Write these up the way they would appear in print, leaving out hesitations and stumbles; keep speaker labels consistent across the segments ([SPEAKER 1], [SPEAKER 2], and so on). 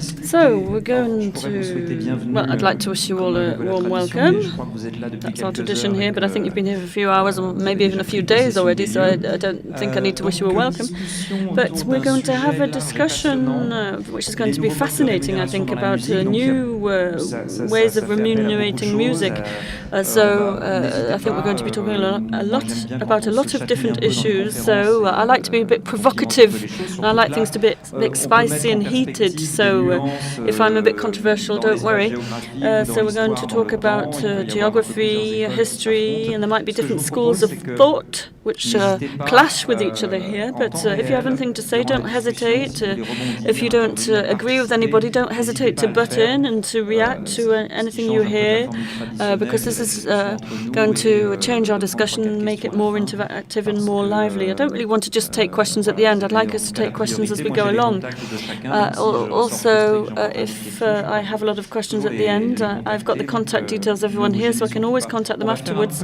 [SPEAKER 1] So we're going to, well, I'd like to wish you all a warm welcome. That's our tradition here, but I think you've been here for a few hours or maybe even a few days already, so I don't think I need to wish you a welcome. But we're going to have a discussion which is going to be fascinating, I think, about new ways of remunerating music. I think we're going to be talking a lot about a lot of different issues. So I like to be a bit provocative, and I like things to be a bit spicy and heated. So if I'm a bit controversial, don't worry. So we're going to talk about geography, history, and there might be different schools of thought which clash with each other here. But if you have anything to say, don't hesitate. If you don't agree with anybody, don't hesitate to butt in and to react to anything you hear, because this is going to change our discussion, make it more interactive and more lively. I don't really want to just take questions at the end. I'd like us to take questions as we go along. Also, if I have a lot of questions at the end, I've got the contact details of everyone here, so I can always contact them afterwards.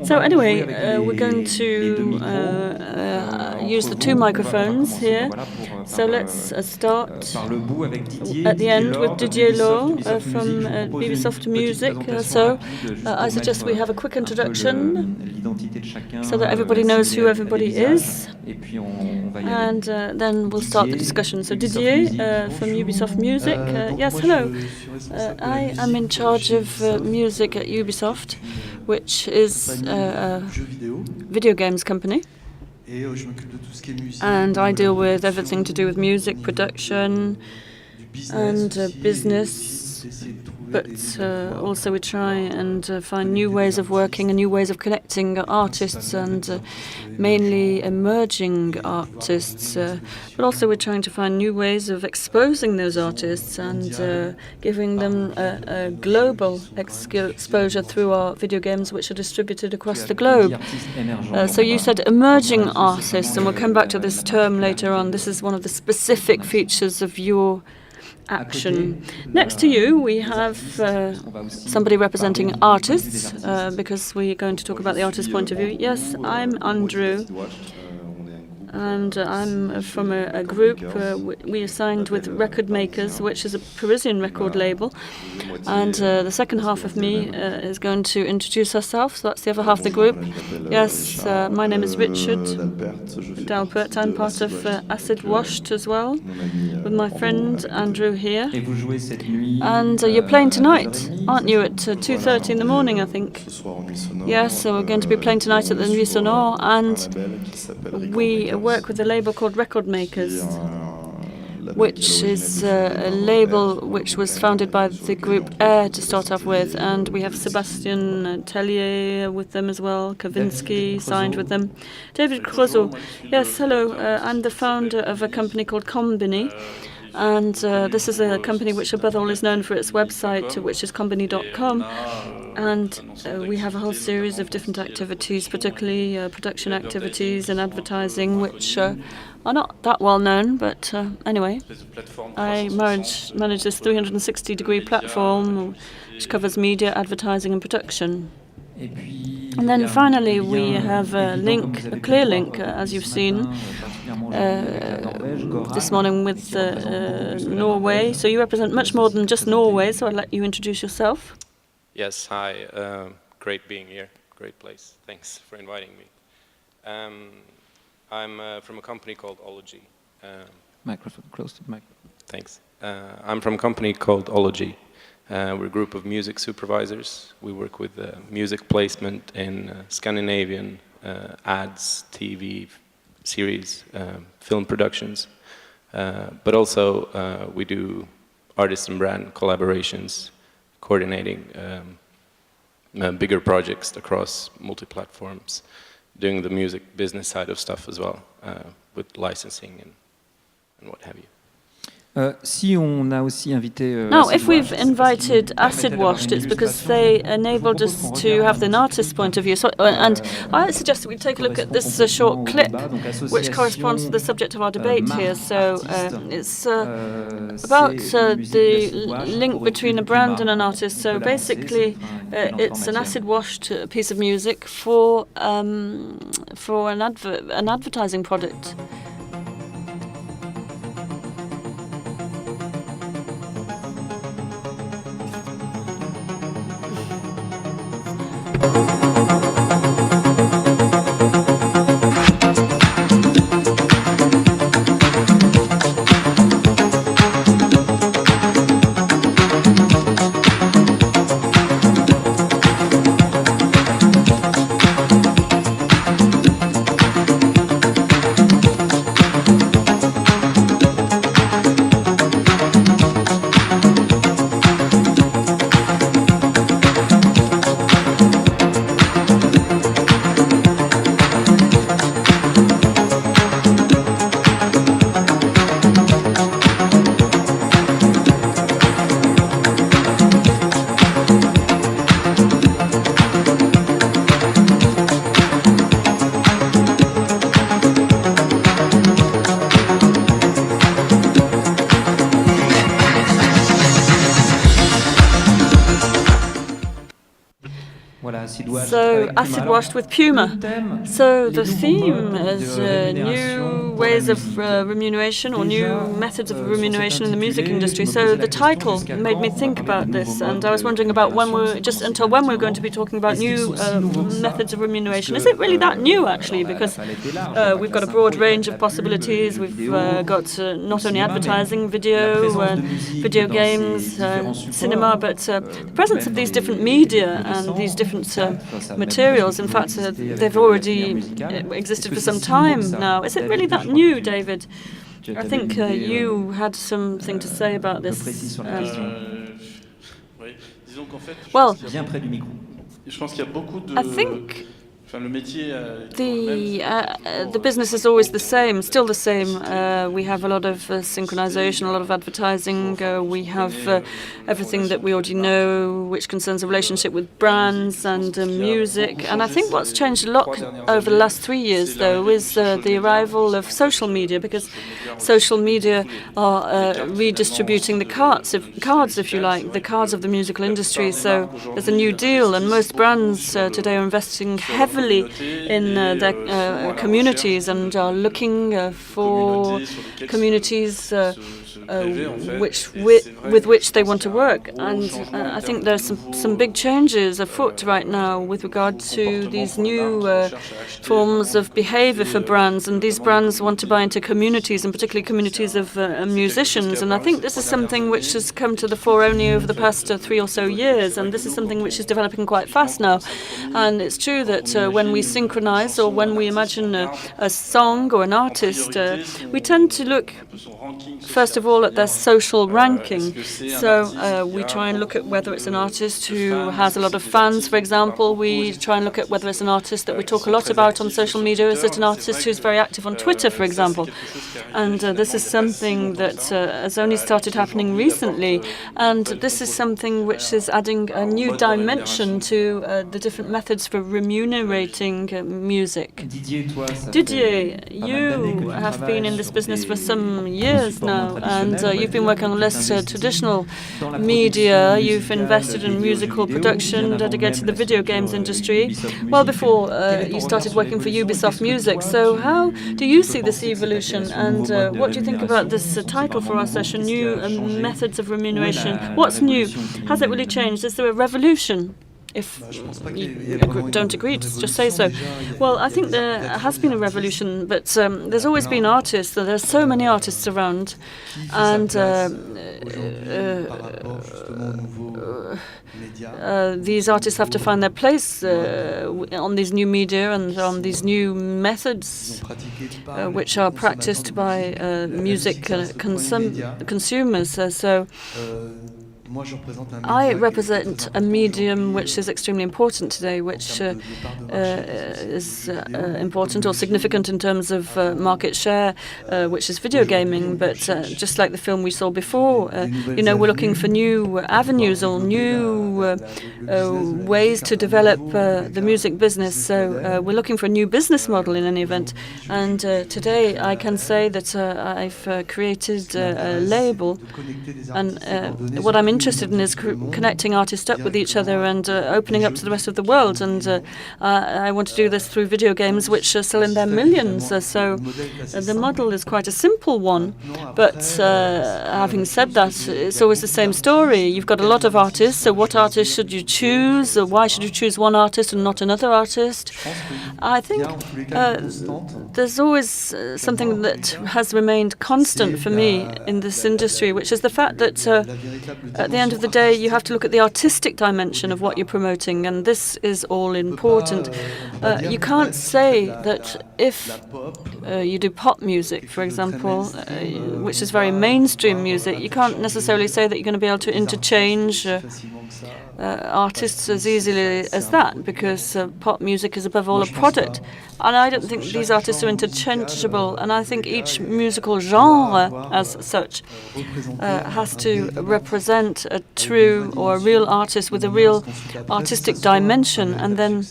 [SPEAKER 1] So anyway, we're going to use the two microphones here. So let's start at the end with Didier from Ubisoft Music. I suggest we have a quick introduction so that everybody knows who everybody is. And then we'll start the discussion. So Didier from Ubisoft Music. Yes, hello. I am in charge of music at Ubisoft, which is a video games company. And I deal with everything to do with music production and business. But also we try and find new ways of working and new ways of connecting artists, and mainly emerging artists. But also we're trying to find new ways of exposing those artists and giving them a global exposure through our video games, which are distributed across the globe. So you said emerging artists, and we'll come back to this term later on. This is one of the specific features of your action. Next to you, we have somebody representing artists, because we're going to talk about the artist's point of view. Yes, I'm Andrew, and I'm from a group we are signed with Record Makers, which is a Parisian record label. And the second half of me is going to introduce herself, so that's the other half of the group. Yes, my name is Richard Dalpert. I'm part of Acid Washed as well, with my friend Andrew here. And you're playing tonight, aren't you, at 2:30 in the morning, I think? Yes, so we're going to be playing tonight at the Nuit Sonore, and we work with a label called Record Makers, which is a label which was founded by the group Air to start off with, and we have Sebastian Tellier with them as well, Kavinsky signed with them. David Creuzot. Yes, hello, I'm the founder of a company called Konbini, and this is a company which above all is known for its website, which is konbini.com. And we have a whole series of different activities, particularly production activities and advertising, which are not that well known. But anyway, I manage this 360-degree platform, which covers media, advertising, and production. And then finally, we have a clear link, as you've seen this morning with Norway. So you represent much more than just Norway, so I'd let you introduce yourself.
[SPEAKER 2] Yes, hi. Great being here. Great place. Thanks for inviting me. I'm from a company called Ology.
[SPEAKER 3] Microphone, close to the mic.
[SPEAKER 2] Thanks. I'm from a company called Ology. We're a group of music supervisors. We work with music placement in Scandinavian ads, TV series, film productions. But also we do artist and brand collaborations, coordinating bigger projects across multi-platforms, doing the music business side of stuff as well, with licensing and what have you.
[SPEAKER 1] Now, if we've invited Acid Washed, it's because they enabled us to have an artist's point of view. So, and I suggest that we take a look at this short clip, which corresponds to the subject of our debate here. So it's about the link between a brand and an artist. So basically, it's an acid-washed piece of music for an advertising product. So acid washed with Puma. So the theme is new ways of remuneration or new methods of remuneration in the music industry. So the title made me think about this, and I was wondering about when we're going to be talking about new methods of remuneration. Is it really that new, actually? Because we've got a broad range of possibilities. We've got not only advertising, video games, cinema, but the presence of these different media and these different materials. In fact, they've already existed for some time now. Is it really that new, David? I think you had something to say about this. Well, I think the business is always the same, still the same. We have a lot of synchronization, a lot of advertising. We have everything that we already know, which concerns a relationship with brands and music. And I think what's changed a lot over the last 3 years, though, is the arrival of social media, because social media are redistributing the cards, if you like, the cards of the musical industry. So there's a new deal, and most brands today are investing heavily in their communities and are looking for communities with which they want to work. And I think there's some big changes afoot right now with regard to these new forms of behavior for brands. And these brands want to buy into communities, and particularly communities of musicians. And I think this is something which has come to the fore only over the past 3 or so years. And this is something which is developing quite fast now. And it's true that when we synchronize or when we imagine a song or an artist, we tend to look, first of all, at their social ranking. So we try and look at whether it's an artist who has a lot of fans, for example. We try and look at whether it's an artist that we talk a lot about on social media. Is it an artist who's very active on Twitter, for example? And this is something that has only started happening recently. And this is something which is adding a new dimension to the different methods for remunerating music. Didier, you have been in this business for some years now, and you've been working on less traditional media. You've invested in musical production dedicated to the video games industry, well before you started working for Ubisoft Music. So how do you see this evolution, and what do you think about this title for our session, New Methods of Remuneration? What's new? Has it really changed? Is there a revolution? If you don't agree, just say so. Well, I think there has been a revolution, but there's always been artists. There's so many artists around, and these artists have to find their place on these new media and on these new methods, which are practiced by music consumers. I represent a medium which is extremely important today, which is important or significant in terms of market share, which is video gaming. But just like the film we saw before, we're looking for new avenues or new ways to develop the music business. So we're looking for a new business model in any event. And today I can say that I've created a label, and what I'm interested in is connecting artists up with each other and opening up to the rest of the world. And I want to do this through video games, which sell in their millions. So the model is quite a simple one. But having said that, it's always the same story. You've got a lot of artists. So what artist should you choose? Why should you choose one artist and not another artist? I think there's always something that has remained constant for me in this industry, which is the fact that at the end of the day, you have to look at the artistic dimension of what you're promoting, and this is all important. You can't say that if you do pop music, for example, which is very mainstream music, you can't necessarily say that you're going to be able to interchange artists as easily as that, because pop music is above all a product. And I don't think these artists are interchangeable, and I think each musical genre as such has to represent a true or a real artist with a real artistic dimension, and then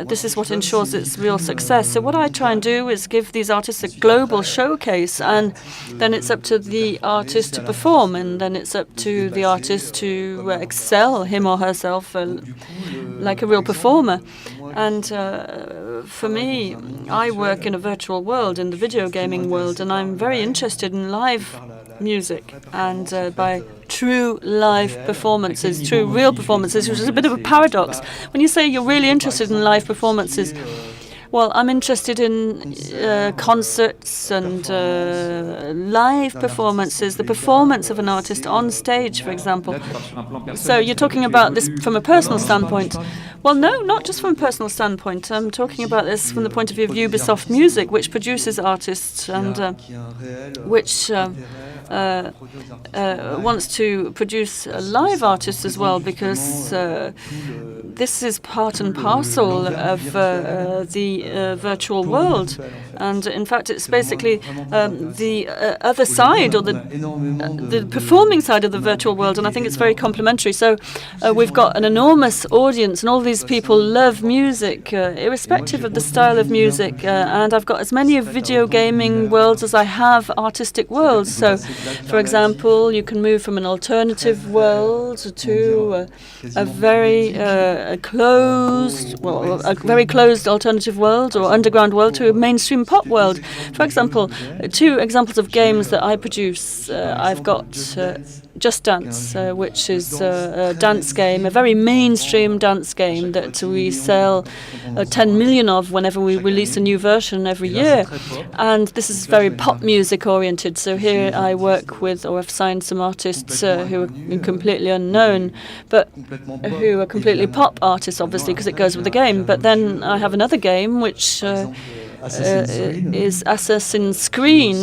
[SPEAKER 1] this is what ensures its real success. So what I try and do is give these artists a global showcase, and then it's up to the artist to perform, and then it's up to the artist to excel him him or herself like a real performer. And for me, I work in a virtual world, in the video gaming world, and I'm very interested in live music and by true live performances, true real performances, which is a bit of a paradox. When you say you're really interested in live performances, well, I'm interested in concerts and live performances, the performance of an artist on stage, for example. So you're talking about this from a personal standpoint. Well, no, not just from a personal standpoint. I'm talking about this from the point of view of Ubisoft Music, which produces artists and which wants to produce live artists as well, because this is part and parcel of the virtual world. And in fact, it's basically the other side, or the performing side of the virtual world, and I think it's very complementary. So we've got an enormous audience, and all these people love music, irrespective of the style of music, and I've got as many video gaming worlds as I have artistic worlds. So, for example, you can move from an alternative world to a very closed alternative world or underground world to a mainstream pop world. For example, two examples of games that I produce. I've got Just Dance, which is a dance game, a very mainstream dance game that we sell 10 million of whenever we release a new version every year. And this is very pop music oriented. So here I work with, or I've signed some artists who are completely unknown, but who are completely pop artists, obviously, because it goes with the game. But then I have another game which is Assassin's Creed,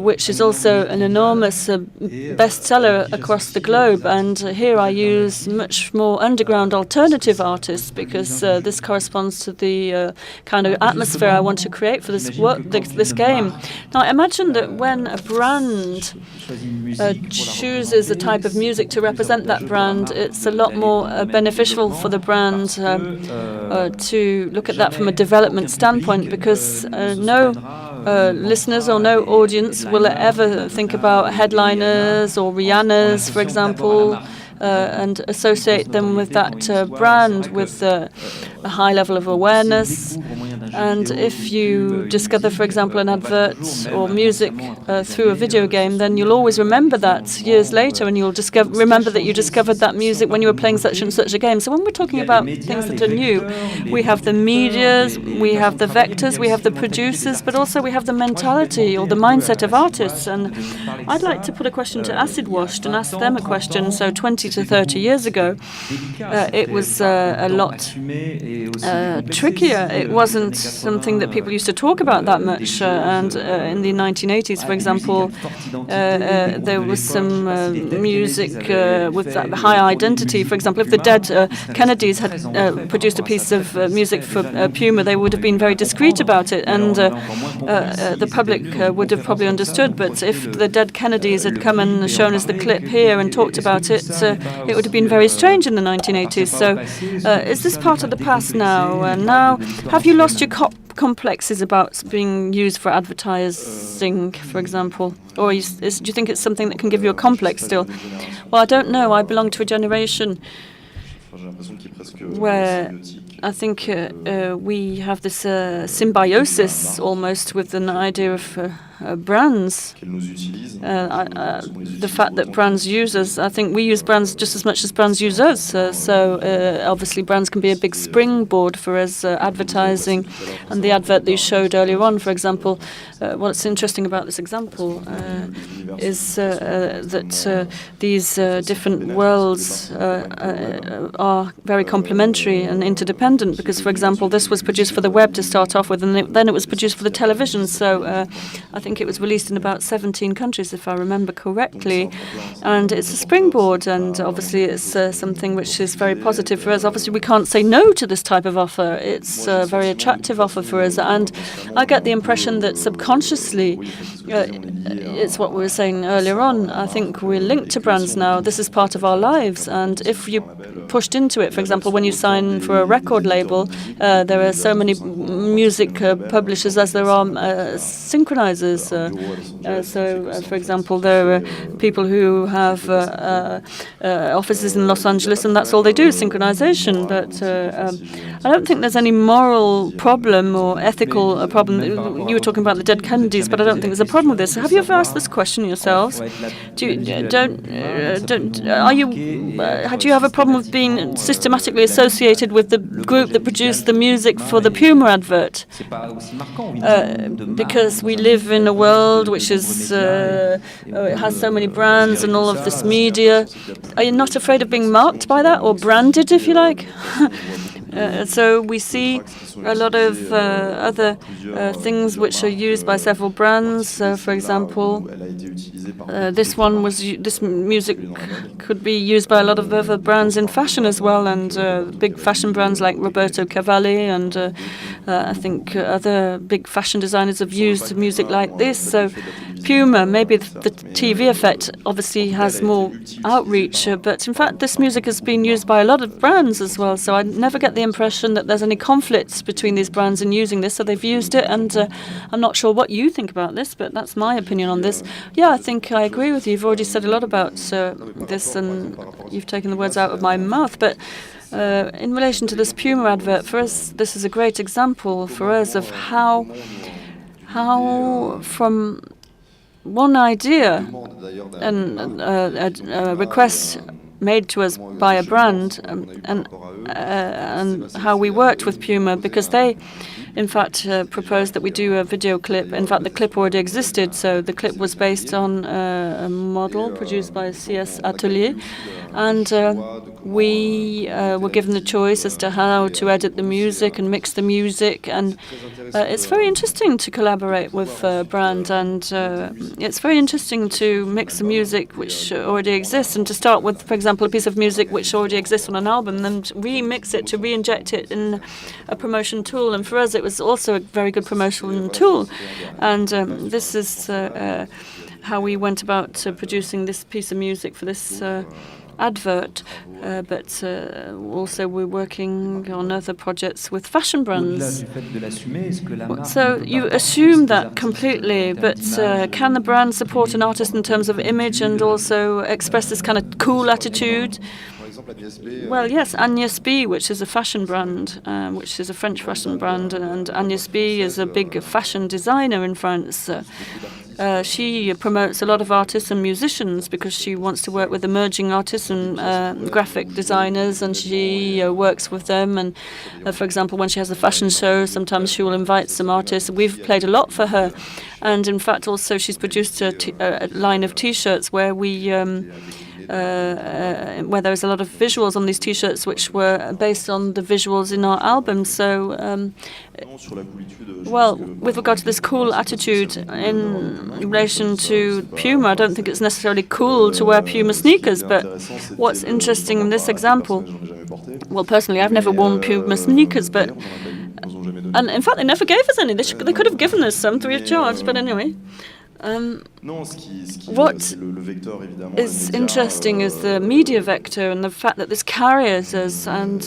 [SPEAKER 1] which is also an enormous bestseller across the globe. And here I use much more underground alternative artists, because this corresponds to the kind of atmosphere I want to create for this game. Now, imagine that when a brand chooses a type of music to represent that brand, it's a lot more beneficial for the brand to look at that from a development standpoint, because no listeners or no audience will ever think about headliners or Rihanna's, for example, and associate them with that brand with a high level of awareness. And if you discover, for example, an advert or music through a video game, then you'll always remember that years later, and you'll remember that you discovered that music when you were playing such and such a game. So when we're talking about things that are new, we have the medias, we have the vectors, we have the producers, but also we have the mentality or the mindset of artists. And I'd like to put a question to Acid Washed and ask them a question. So 20 to 30 years ago, it was a lot trickier. It wasn't something that people used to talk about that much. And in the 1980s, for example, there was some music with that high identity. For example, if the Dead Kennedys had produced a piece of music for Puma, they would have been very discreet about it, and the public would have probably understood. But if the Dead Kennedys had come and shown us the clip here and talked about it, it would have been very strange in the 1980s. So is this part of the past now? Now, have you lost your complexes about being used for advertising, for example? Or do you think it's something that can give you a complex still? Well, I don't know. I belong to a generation where I think we have this symbiosis almost with an idea of brands. The fact that brands use us, I think we use brands just as much as brands use us. So obviously brands can be a big springboard for us advertising. And the advert that you showed earlier on, for example, what's interesting about this example is that these different worlds are very complementary and interdependent, because, for example, this was produced for the web to start off with, and then it was produced for the television. So I think it was released in about 17 countries, if I remember correctly. And it's a springboard, and obviously it's something which is very positive for us. Obviously, we can't say no to this type of offer. It's a very attractive offer for us. And I get the impression that subconsciously, it's what we were saying earlier on, I think we're linked to brands now. This is part of our lives. And if you pushed into it, for example, when you sign for a record label, there are so many music publishers as there are synchronizers. bureaus. For example, there are people who have offices in Los Angeles, and that's all they do, synchronization. But I don't think there's any moral problem or ethical problem. You were talking about the dead Kennedys, but I don't think there's a problem with this. Have you ever asked this question yourselves? Do you have a problem with being systematically associated with the group that produced the music for the Puma advert? Because we live in a world which is has so many brands and all of this media. Are you not afraid of being marked by that, or branded, if you like? So we see a lot of other things which are used by several brands. For example, this music could be used by a lot of other brands in fashion as well, and big fashion brands like Roberto Cavalli, and I think other big fashion designers have used music like this. So Puma, maybe the TV effect obviously has more outreach, but in fact this music has been used by a lot of brands as well, so I never get the impression that there's any conflicts between these brands in using this, so they've used it, and I'm not sure what you think about this, but that's my opinion on this. Yeah, I think I agree with you. You've already said a lot about this, and you've taken the words out of my mouth, but in relation to this Puma advert, for us, this is a great example for us of how from one idea and a request made to us by a brand, and how we worked with Puma, because they, in fact, proposed that we do a video clip. In fact, the clip already existed, so the clip was based on a model produced by CS Atelier, and we were given the choice as to how to edit the music and mix the music, and it's very interesting to collaborate with a brand, and it's very interesting to mix the music which already exists, and to start with, for example, a piece of music which already exists on an album, and remix it, to re-inject it in a promotion tool. And for us, it was also a very good promotional tool. And this is how we went about producing this piece of music for this advert. But also we're working on other projects with fashion brands. So you assume that completely, but can the brand support an artist in terms of image and also express this kind of cool attitude? Well, yes, Agnès B, which is a fashion brand, which is a French fashion brand, and Agnès B is a big fashion designer in France. She promotes a lot of artists and musicians because she wants to work with emerging artists and graphic designers, and she works with them. And for example, when she has a fashion show, sometimes she will invite some artists. We've played a lot for her, and in fact, also she's produced a line of T-shirts where we. Where there's a lot of visuals on these T-shirts which were based on the visuals in our album. So, well, with regard to this cool attitude in relation to Puma, I don't think it's necessarily cool to wear Puma sneakers, but what's interesting in this example, well, personally, I've never worn Puma sneakers, but, and in fact, they never gave us any. They could have given us some free of charge, but anyway. What is interesting is the media vector and the fact that this carries us, and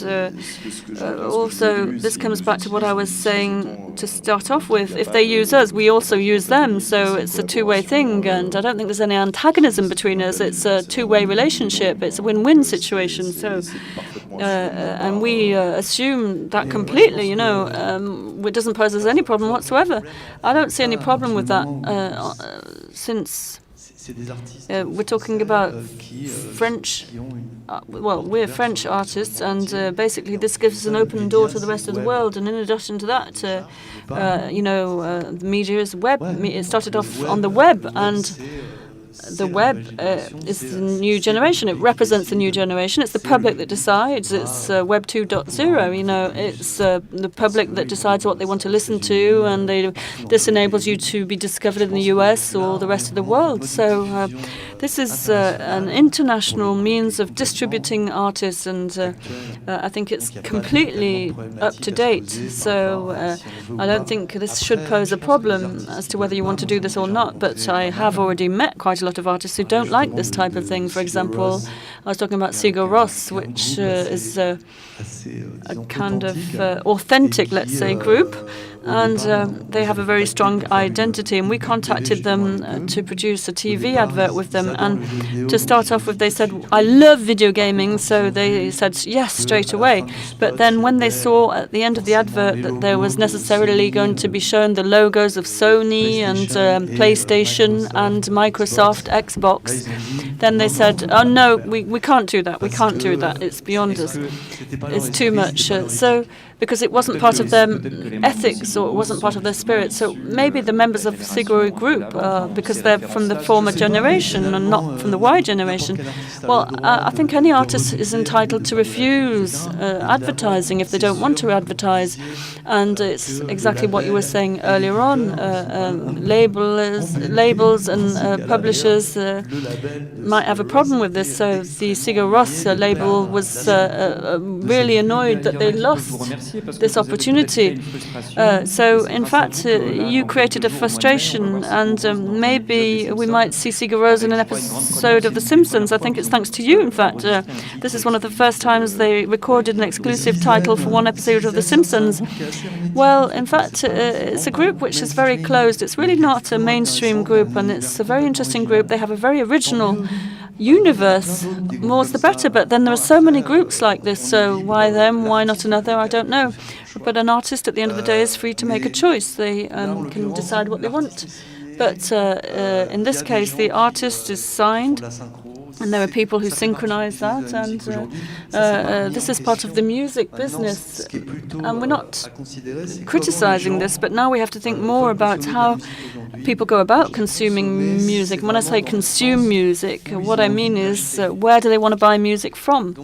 [SPEAKER 1] also this comes back to what I was saying to start off with. If they use us, we also use them, so it's a two-way thing, and I don't think there's any antagonism between us. It's a two-way relationship. It's a win-win situation. So, and we assume that completely. You know, it doesn't pose us any problem whatsoever. I don't see any problem with that. Since we're talking about French, well, we're French artists, and basically this gives us an open door to the rest of the world. And in addition to that, the media is web. It started off on the web, and the web is the new generation. It represents the new generation. It's the public that decides. It's Web 2.0. You know, it's the public that decides what they want to listen to, and this enables you to be discovered in the US or the rest of the world. So This is an international means of distributing artists, and I think it's completely up to date. So I don't think this should pose a problem as to whether you want to do this or not. But I have already met quite a lot of artists who don't like this type of thing. For example, I was talking about Sigur Rós, which is a kind of authentic, let's say, group. And they have a very strong identity. And we contacted them to produce a TV advert with them. And to start off with, they said, I love video gaming. So they said yes straight away. But then when they saw at the end of the advert that there was necessarily going to be shown the logos of Sony and PlayStation and Microsoft, Xbox, then they said, oh no, we can't do that. We can't do that. It's beyond us. It's too much. Because it wasn't part of their ethics or it wasn't part of their spirit. So maybe the members of the Sigur group, because they're from the former generation and not from the Y generation, well, I think any artist is entitled to refuse advertising if they don't want to advertise. And it's exactly what you were saying earlier on. Labels and publishers might have a problem with this. So the Sigur Rós label was really annoyed that they lost this opportunity. So, in fact, you created a frustration, and maybe we might see Sigur Rós in an episode of The Simpsons. I think it's thanks to you, in fact. This is one of the first times they recorded an exclusive title for one episode of The Simpsons. Well, in fact, it's a group which is very closed. It's really not a mainstream group, and it's a very interesting group. They have a very original universe. More's the better, but then there are so many groups like this, so why them, why not another, I don't know. But an artist at the end of the day is free to make a choice. They can decide what they want. But in this case, the artist is signed, and there are people who synchronize that, and this is part of the music business. And we're not criticizing this, but now we have to think more about how people go about consuming music. And when I say consume music, what I mean is where do they want to buy music from?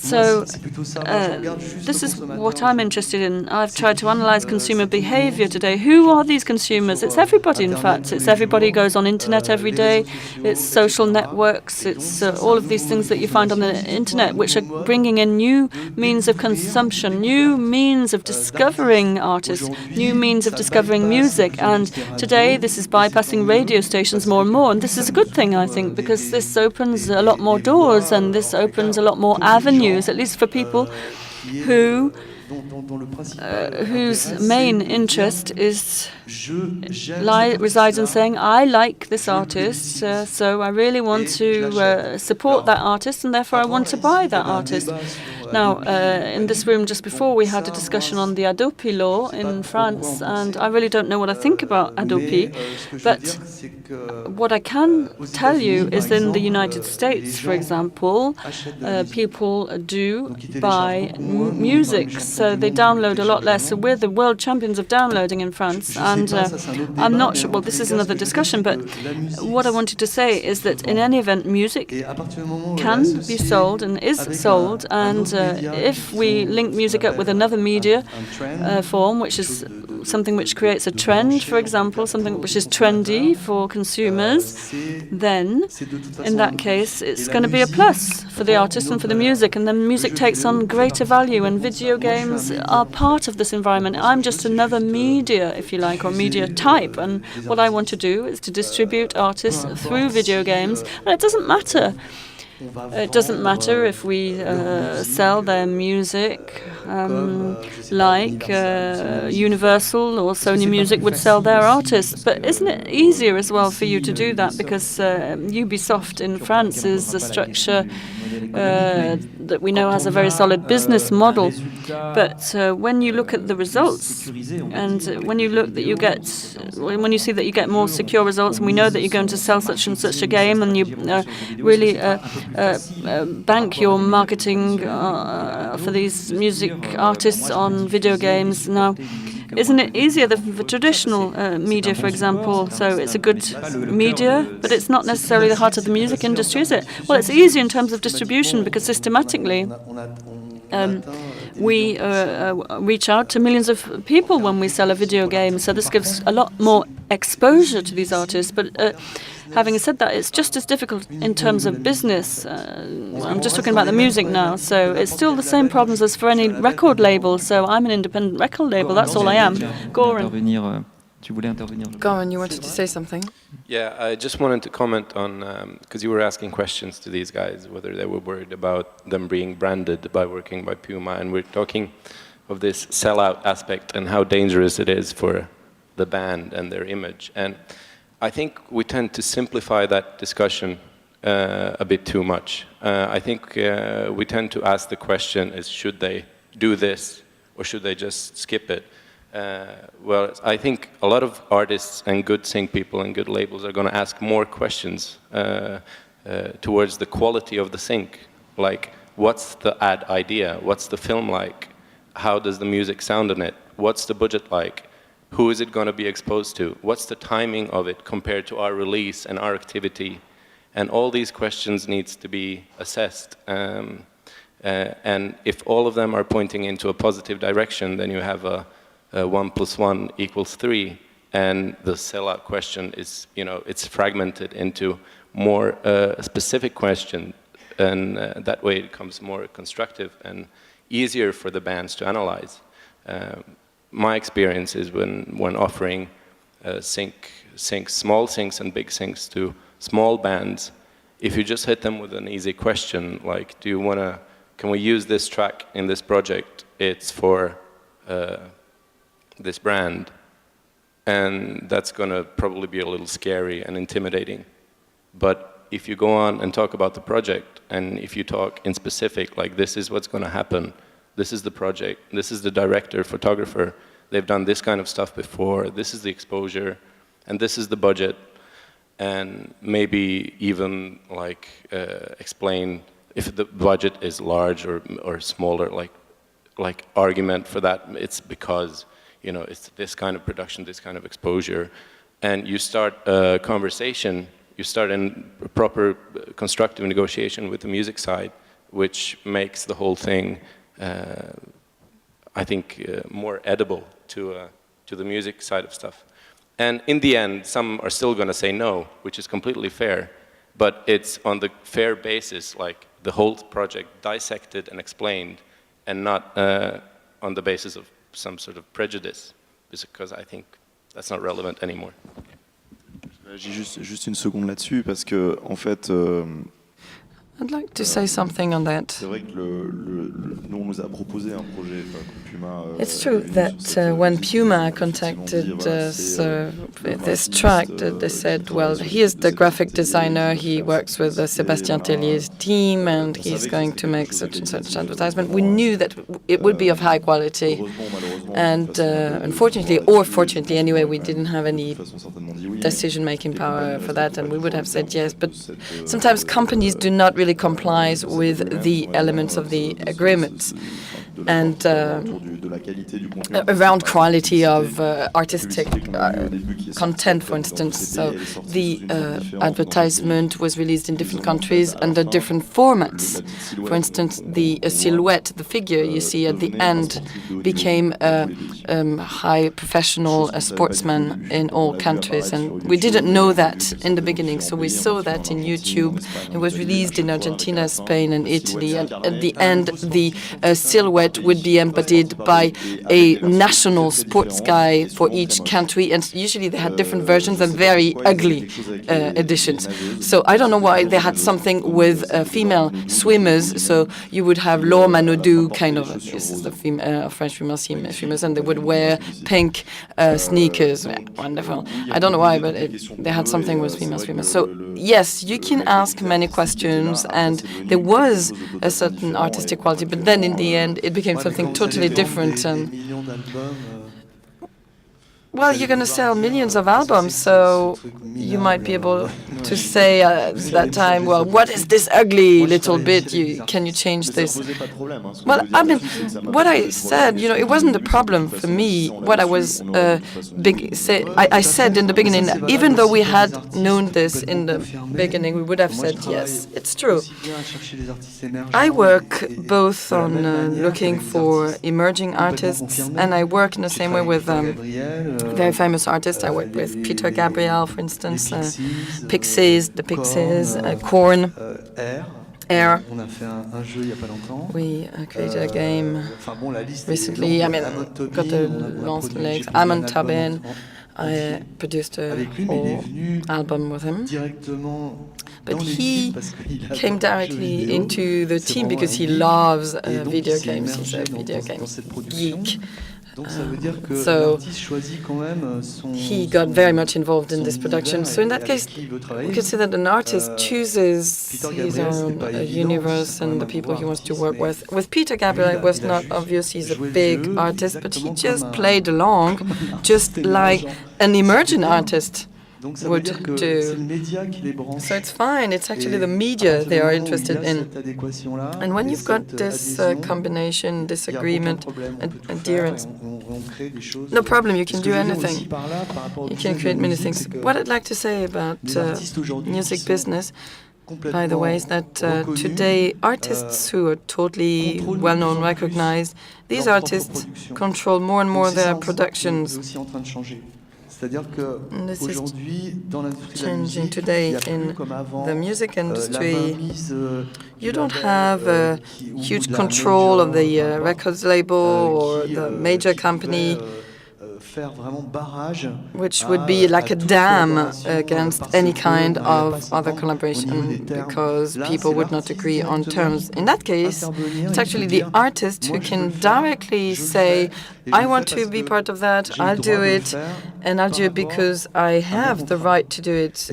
[SPEAKER 1] So this is what I'm interested in. I've tried to analyze consumer behavior today. Who are these consumers? It's everybody, in fact. It's everybody who goes on internet every day. It's social networks. It's all of these things that you find on the internet, which are bringing in new means of consumption, new means of discovering artists, new means of discovering music. And today, this is bypassing radio stations more and more. And this is a good thing, I think, because this opens a lot more doors and this opens a lot more avenues, at least for people who whose main interest resides in saying, I like this artist, so I really want to support that artist, and therefore I want to buy that artist. Now, in this room just before, we had a discussion on the Adopi law in France, and I really don't know what I think about Adopi, but what I can tell you is in the United States, for example, people do buy music, so they download a lot less. So we're the world champions of downloading in France, and I'm not sure, well, this is another discussion, but what I wanted to say is that in any event, music can be sold and is sold, and if we link music up with another media form, which is something which creates a trend, for example, something which is trendy for consumers, then in that case it's going to be a plus for the artist and for the music, and then music takes on greater value, and video games are part of this environment. I'm just another media, if you like, or media type, and what I want to do is to distribute artists through video games, and it doesn't matter. It doesn't matter if we sell their music like Universal or Sony Music would sell their artists. But isn't it easier as well for you to do that? Because Ubisoft in France is a structure that we know has a very solid business model. But when you look at the results, and when you look that you get, when you see that you get more secure results, and we know that you're going to sell such and such a game, and you really bank your marketing for these music artists on video games. Now, isn't it easier than for traditional media, for example? So it's a good media, but it's not necessarily the heart of the music industry, is it? Well, it's easier in terms of distribution because systematically we reach out to millions of people when we sell a video game. So this gives a lot more exposure to these artists. But Having said that, it's just as difficult in terms of business. I'm just talking about the music now, so it's still the same problems as for any record label. So I'm an independent record label, that's all I am. Goran.
[SPEAKER 4] Goran, you wanted to say something?
[SPEAKER 2] Yeah, I just wanted to comment on, because you were asking questions to these guys, whether they were worried about them being branded by working by Puma, and we're talking of this sellout aspect and how dangerous it is for the band and their image. And I think we tend to simplify that discussion a bit too much. I think we tend to ask the question is, should they do this or should they just skip it? Well, I think a lot of artists and good sync people and good labels are going to ask more questions towards the quality of the sync. Like, what's the ad idea? What's the film like? How does the music sound in it? What's the budget like? Who is it going to be exposed to? What's the timing of it compared to our release and our activity? And all these questions needs to be assessed. And if all of them are pointing into a positive direction, then you have a 1 + 1 = 3, and the sellout question is, you know, it's fragmented into more specific questions, and that way it becomes more constructive and easier for the bands to analyze. My experience is when offering syncs, small syncs and big syncs to small bands, if you just hit them with an easy question like, can we use this track in this project? It's for this brand, and that's going to probably be a little scary and intimidating. But if you go on and talk about the project, and if you talk in specific, like this is what's going to happen, this is the project, this is the director, photographer, they've done this kind of stuff before, this is the exposure, and this is the budget, and maybe even like explain if the budget is large or smaller, like argument for that, it's because, you know, it's this kind of production, this kind of exposure, and you start a conversation, you start in a proper constructive negotiation with the music side, which makes the whole thing, I think, more edible to the music side of stuff. And in the end, some are still going to say no, which is completely fair, but it's on the fair basis, like the whole project dissected and explained, and not on the basis of some sort of prejudice, because I think that's not relevant anymore.
[SPEAKER 5] J'ai juste une seconde là-dessus parce que en fait.
[SPEAKER 4] I'd like to say something on that.
[SPEAKER 5] C'est vrai que nous on nous a proposé un projet Puma.
[SPEAKER 4] It's true that when Puma contacted us with this track, they said, well, here's the graphic designer, he works with Sébastien Tellier's team, and he's going to make such and such advertisement. We knew that it would be of high quality, and unfortunately, or fortunately anyway, we didn't have any decision-making power for that, and we would have said yes, but sometimes companies do not really complies with the elements of the agreements, and around quality of artistic content, for instance. So the advertisement was released in different countries under different formats. For instance, the silhouette, the figure you see at the end, became a high professional sportsman in all countries, and we didn't know that in the beginning, so we saw that in YouTube. It was released in Argentina, Spain and Italy, and at the end the silhouette would be embodied by a national sports guy for each country, and usually they had different versions and very ugly editions. So I don't know why they had something with female swimmers, so you would have Laure Manodou, kind of, this is the French female swimmers, and they would wear pink sneakers. Wonderful. I don't know why, but they had something with female swimmers. So yes, you can ask many questions, and there was a certain artistic quality, but then in the end it became something totally different. And well, you're going to sell millions of albums, so you might be able to say at that time, well, what is this ugly little bit? Can you change this? Well, I mean, what I said, it wasn't a problem for me. What I was I said in the beginning, even though we had known this in the beginning, we would have said yes, it's true. I work both on looking for emerging artists, and I work in the same way with very famous artists. I worked with Peter Gabriel, for instance, Pixies, the Pixies, Korn, Air. We created a game recently. I mean, got the long legs. Amon Tabin. I produced a whole album with him. But he came directly into the team because he loves video games. He's a video game geek. So he got very much involved in this production. So in that case, we could say that an artist chooses his own universe and the people he wants to work with. With Peter Gabriel, it was not obvious he's a big artist, but he just played along, just like an emerging artist would do. So it's fine. It's actually the media they are interested in. And when you've got this combination, this agreement, adherence, no problem, you can do anything. You can create many things. What I'd like to say about music business, by the way, is that today artists who are totally well-known, recognized, these artists control more and more their productions. This is changing today in the music industry. You don't have a huge control of the records label or the major company, which would be like a dam against any kind of other collaboration because people would not agree on terms. In that case, it's actually the artist who can directly say, I want to be part of that, I'll do it, and I'll do it because I have the right to do it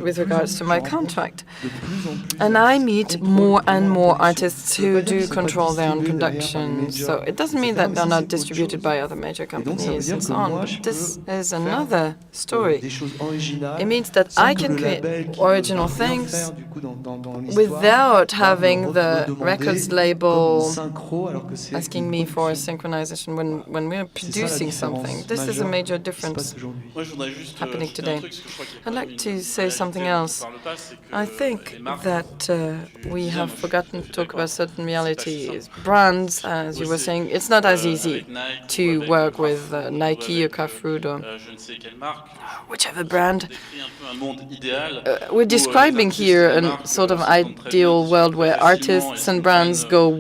[SPEAKER 4] with regards to my contract. And I meet more and more artists who do control their own production. So it doesn't mean that they're not distributed by other major companies and so on, but this is another story. It means that I can create original things without having the records label asking me for synchronization when we're producing something. This is a major difference happening today. I'd like to say something else. I think that we have forgotten to talk about certain realities. Brands, as you were saying, it's not as easy to work with Nike or Carrefour or whichever brand. We're describing here a sort of ideal world where artists and brands go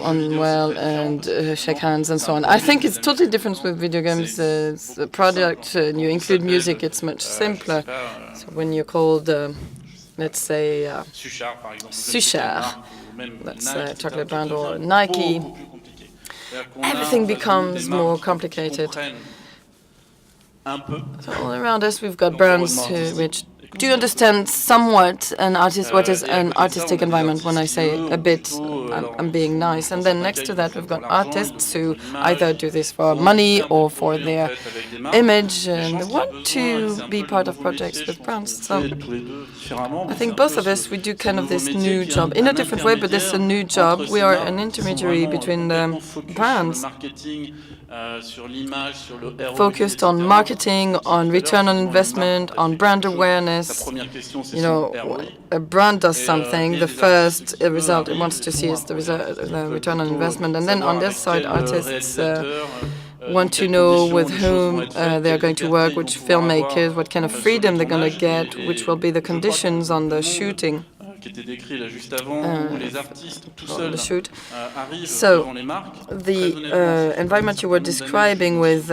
[SPEAKER 4] on well and shake hands and so on. I think it's totally different with video games. It's a product and you include music, it's much simpler. So when you're called, let's say, Suchard, that's a chocolate brand, or Nike, everything becomes more complicated. So all around us, we've got brands which do you understand somewhat what is an artistic environment. When I say a bit, I'm being nice. And then next to that, we've got artists who either do this for money or for their image, and they want to be part of projects with brands. So I think both of us, we do kind of this new job in a different way, but this is a new job. We are an intermediary between the brands, focused on marketing, on return on investment, on brand awareness. You know, a brand does something, the first result it wants to see is the return on investment. And then on the other side, artists want to know with whom they're going to work, which filmmakers, what kind of freedom they're going to get, which will be the conditions on the shooting. The shoot. So the environment you were describing with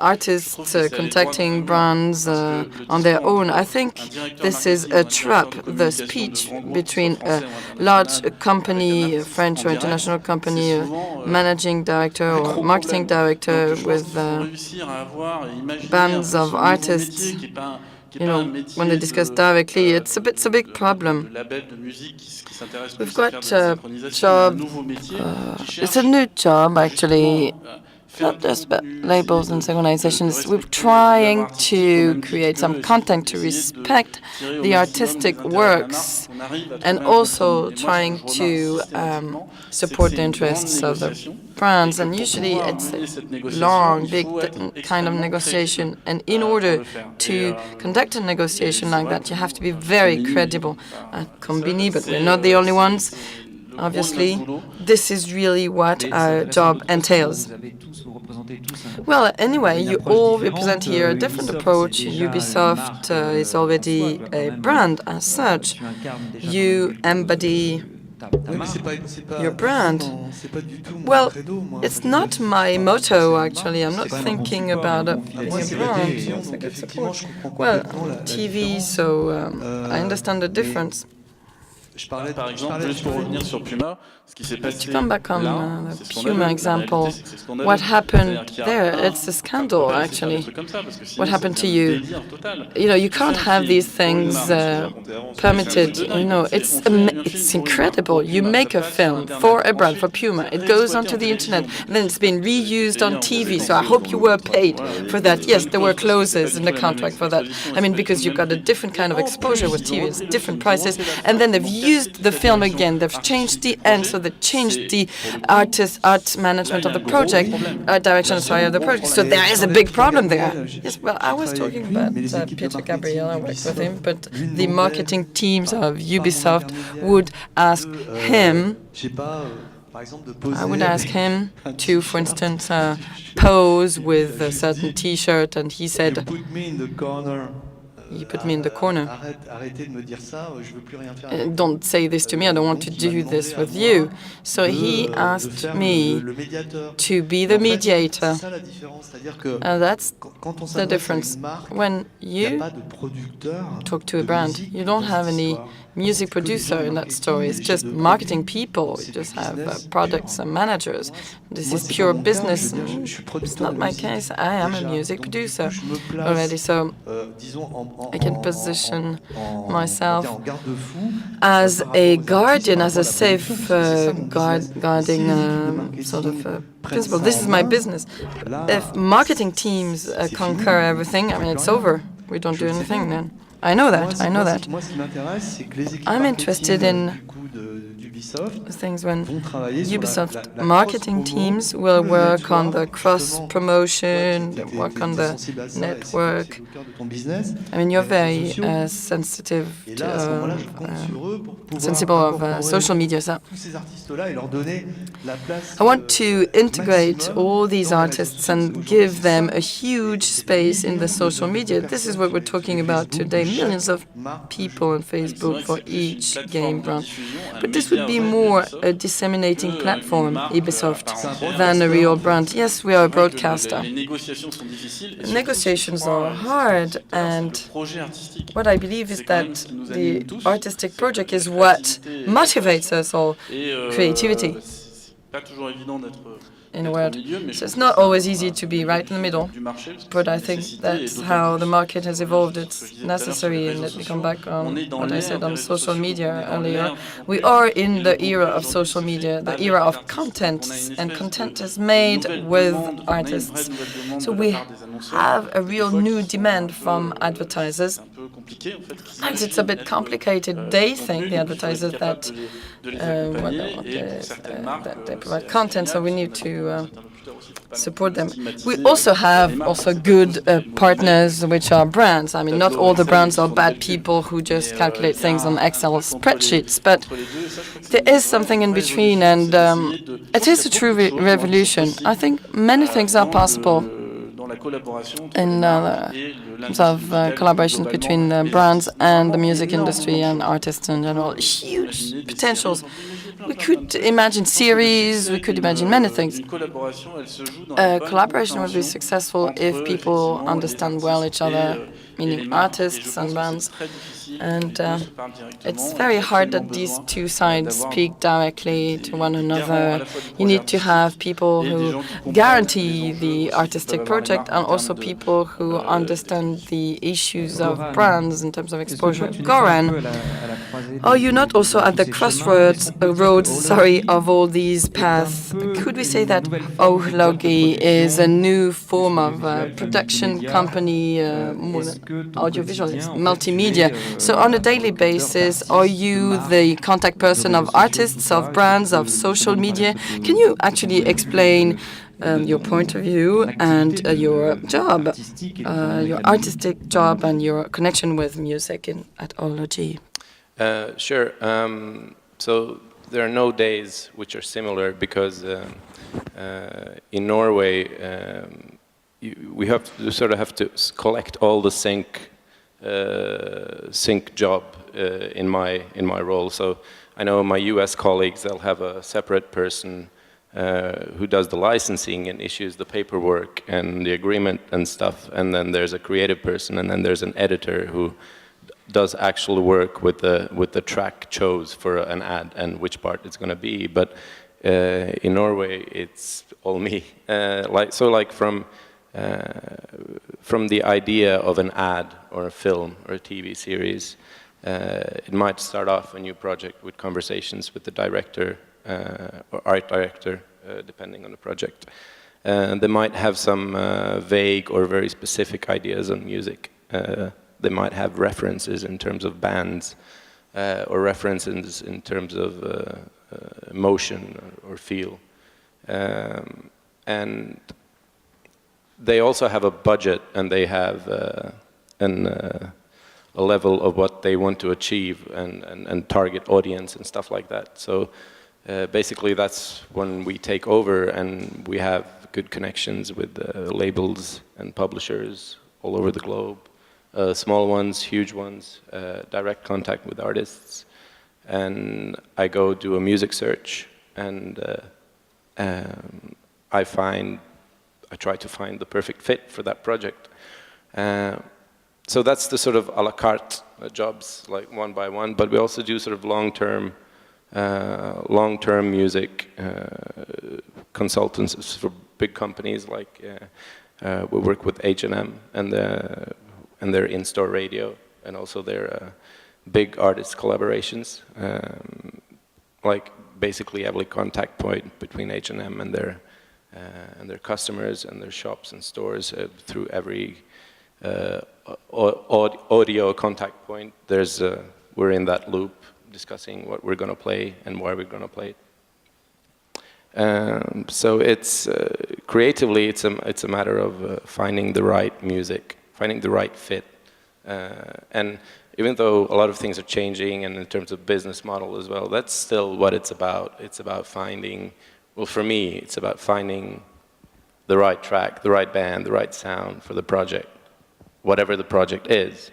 [SPEAKER 4] artists contacting brands on their own, I think this is a trap. The speech between a large company, a French or international company, a managing director or marketing director with bands of artists. You know, when they discuss directly, it's a big problem. We've got a job, it's a new job actually, not just about labels and synchronizations. We're trying to create some content to respect the artistic works and also trying to support the interests of the brands. And usually it's a long, big kind of negotiation. And in order to conduct a negotiation like that, you have to be very credible at Konbini, but we're not the only ones. Obviously, this is really what our job entails. Well, anyway, you all represent here a different approach. Ubisoft is already a brand as such. You embody your brand. Well, it's not my motto, actually. I'm not thinking about being a brand. Well, TV, so I understand the difference.
[SPEAKER 6] Par exemple, juste pour revenir sur Puma, ce qui s'est passé
[SPEAKER 4] To come back on
[SPEAKER 6] là,
[SPEAKER 4] the
[SPEAKER 6] c'est ce qu'on
[SPEAKER 4] Puma
[SPEAKER 6] a vu.
[SPEAKER 4] example,
[SPEAKER 6] La réalité, c'est que c'est scandaleux.
[SPEAKER 4] what happened
[SPEAKER 6] C'est-à-dire qu'il y a
[SPEAKER 4] there, it's a scandal,
[SPEAKER 6] on peut pas laisser faire
[SPEAKER 4] actually.
[SPEAKER 6] des trucs comme ça, parce que sinon,
[SPEAKER 4] What
[SPEAKER 6] ça
[SPEAKER 4] happened to
[SPEAKER 6] devient
[SPEAKER 4] you?
[SPEAKER 6] un délire total.
[SPEAKER 4] You know, you can't have these things permitted. You know, it's incredible. You make a film for a brand, for Puma. It goes onto the internet, and then it's been reused on TV. So I hope you were paid for that. Yes, there were clauses in the contract for that. I mean, because you've got a different kind of exposure with TV, it's different prices. And then they've used the film again. They've changed the end, so they changed the art management of the project, direction, sorry, of the project. So there is a big problem there. Yes, well, I was talking about Peter Gabriel, I worked with him, but the marketing teams of Ubisoft would ask him, I would ask him to, for instance, pose with a certain T-shirt, and he said, "You put me in the corner. Don't say this to me, I don't want to do this with you." So he asked me to be the mediator. And that's the difference. When you talk to a brand, you don't have any music producer in that story. It's just marketing people. You just have products and managers. This is pure business. It's not my case. I am a music producer already, so I can position myself as a guardian, as a safe guarding sort of principle. This is my business. If marketing teams conquer everything, I mean, it's over. We don't do anything then. I know that. I know that. I'm interested in things when Ubisoft marketing teams will work on the cross-promotion, work on the network. I mean, you're very sensible of social media, so I want to integrate all these artists and give them a huge space in the social media. This is what we're talking about today. Millions of people on Facebook for each game brand. But this would be more a disseminating platform, Ubisoft, than a real brand. Yes, we are a broadcaster. Negotiations are hard, and what I believe is that the artistic project is what motivates us all, creativity. In a word. So it's not always easy to be right in the middle, but I think that's how the market has evolved. It's necessary, and let me come back on what I said on social media earlier. We are in the era of social media, the era of content, and content is made with artists. So we have a real new demand from advertisers, and it's a bit complicated. They think, the advertisers, that that they provide content, so we need to support them. We also have good partners, which are brands. I mean, not all the brands are bad people who just calculate things on Excel spreadsheets, but there is something in between, and it is a true revolution. I think many things are possible in terms of collaboration between brands and the music industry and artists in general. Huge potentials. We could imagine series, we could imagine many things. Collaboration would be successful if people understand well each other, meaning artists and bands. And it's very hard that these two sides speak directly to one another. You need to have people who guarantee the artistic project and also people who understand the issues of brands in terms of exposure. Goran, are you not also at the crossroads of all these paths? Could we say that Ohlogi is a new form of production company, audiovisual, multimedia? So on a daily basis, are you the contact person of artists, of brands, of social media? Can you actually explain your point of view and your job, your artistic job and your connection with music at Ohlogi?
[SPEAKER 2] Sure. So there are no days which are similar because in Norway we have to sort of have to collect all the sync job in my role. So I know my US colleagues, they'll have a separate person who does the licensing and issues the paperwork and the agreement and stuff, and then there's a creative person, and then there's an editor who does actual work with the track chose for an ad and which part it's going to be. But in Norway, it's all me. From the idea of an ad or a film or a TV series, it might start off a new project with conversations with the director or art director, depending on the project. They might have some vague or very specific ideas on music. They might have references in terms of bands or references in terms of emotion or feel. And they also have a budget, and they have a level of what they want to achieve and target audience and stuff like that. So basically that's when we take over, and we have good connections with labels and publishers all over the globe. Small ones, huge ones, direct contact with artists. And I go do a music search, and I try to find the perfect fit for that project. So that's the sort of a la carte jobs, like one by one, but we also do sort of long-term music consultants for big companies, like we work with H&M and their in-store radio, and also their big artist collaborations, like basically every contact point between H&M and their customers and their shops and stores through every audio contact point. We're in that loop discussing what we're going to play and why we're going to play it. So it's creatively, it's a matter of finding the right music, finding the right fit, and even though a lot of things are changing, and in terms of business model as well, that's still what it's about. It's about finding, well, for me, it's about finding the right track, the right band, the right sound for the project, whatever the project is.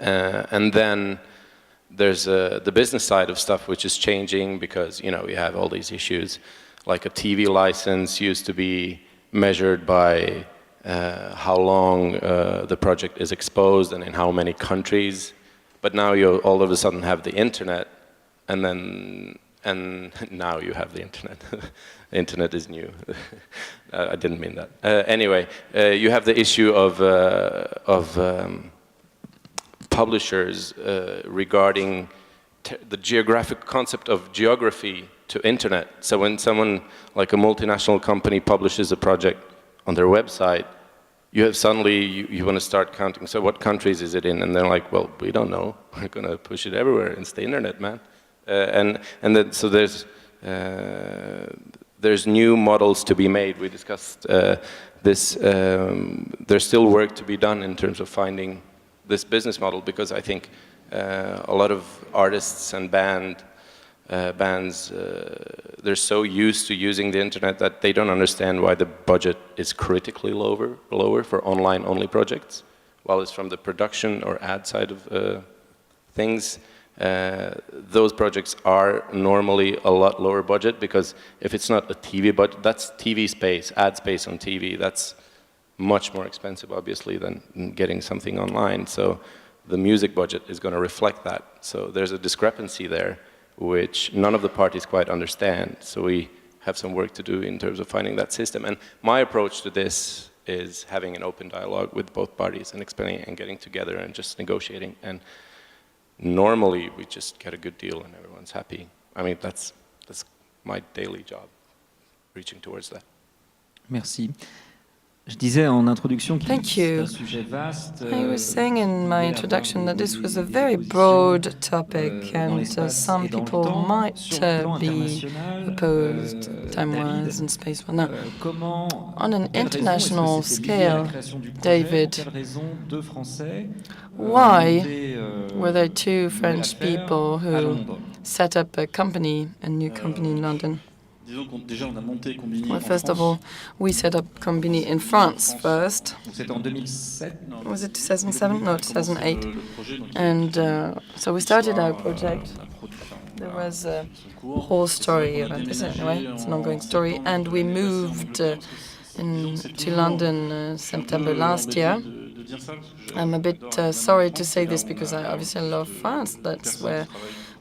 [SPEAKER 2] And then there's the business side of stuff, which is changing because, you know, we have all these issues. Like a TV license used to be measured by how long the project is exposed and in how many countries. But now you all of a sudden have the internet, and now you have the internet. The internet is new. I didn't mean that. Anyway, you have the issue of publishers regarding the geographic concept of geography to internet. So when someone like a multinational company publishes a project on their website, you have suddenly, you want to start counting, so what countries is it in? And they're like, well, we don't know. We're going to push it everywhere. It's the internet, man. And then, so there's new models to be made. We discussed this. There's still work to be done in terms of finding this business model, because I think a lot of artists and bands, they're so used to using the internet that they don't understand why the budget is critically lower for online-only projects, while it's from the production or ad side of things. Those projects are normally a lot lower budget, because if it's not a TV budget, that's TV space, ad space on TV, that's much more expensive, obviously, than getting something online. So the music budget is going to reflect that. So there's a discrepancy there, which none of the parties quite understand. So we have some work to do in terms of finding that system. And my approach to this is having an open dialogue with both parties and explaining and getting together and just negotiating. And normally we just get a good deal and everyone's happy. I mean, that's my daily job, reaching towards that.
[SPEAKER 3] Merci. Je disais en introduction qu'il
[SPEAKER 4] Thank
[SPEAKER 3] c'est
[SPEAKER 4] you.
[SPEAKER 3] un sujet vaste.
[SPEAKER 4] I was saying in my introduction that this was a very broad topic,
[SPEAKER 3] Dans
[SPEAKER 4] and
[SPEAKER 3] l'espace
[SPEAKER 4] some
[SPEAKER 3] et dans le
[SPEAKER 4] people
[SPEAKER 3] temps,
[SPEAKER 4] might
[SPEAKER 3] sur le plan
[SPEAKER 4] be
[SPEAKER 3] international,
[SPEAKER 4] opposed time-wise
[SPEAKER 3] David,
[SPEAKER 4] and space-wise. Now,
[SPEAKER 3] comment,
[SPEAKER 4] on an
[SPEAKER 3] pour quelles raisons
[SPEAKER 4] international
[SPEAKER 3] est-ce que c'était lié à la
[SPEAKER 4] scale,
[SPEAKER 3] création du projet,
[SPEAKER 4] David,
[SPEAKER 3] pour quelles raisons deux Français
[SPEAKER 4] why
[SPEAKER 3] montaient,
[SPEAKER 4] were there two
[SPEAKER 3] nouvelle
[SPEAKER 4] French
[SPEAKER 3] affaire
[SPEAKER 4] people
[SPEAKER 3] à
[SPEAKER 4] who
[SPEAKER 3] Londres?
[SPEAKER 4] set up a new company in London?
[SPEAKER 6] Disons déjà on a monté Konbini
[SPEAKER 4] Well,
[SPEAKER 6] en
[SPEAKER 4] first of
[SPEAKER 6] France.
[SPEAKER 4] all, we set up Konbini in France first.
[SPEAKER 3] Donc c'était en 2007.
[SPEAKER 4] Was it 2007? No, 2008.
[SPEAKER 6] Le projet, donc,
[SPEAKER 4] And so we started our project. There was a whole story about this anyway. It's an ongoing story. And we moved to London September last year. I'm a bit sorry to say this because I obviously love France. That's where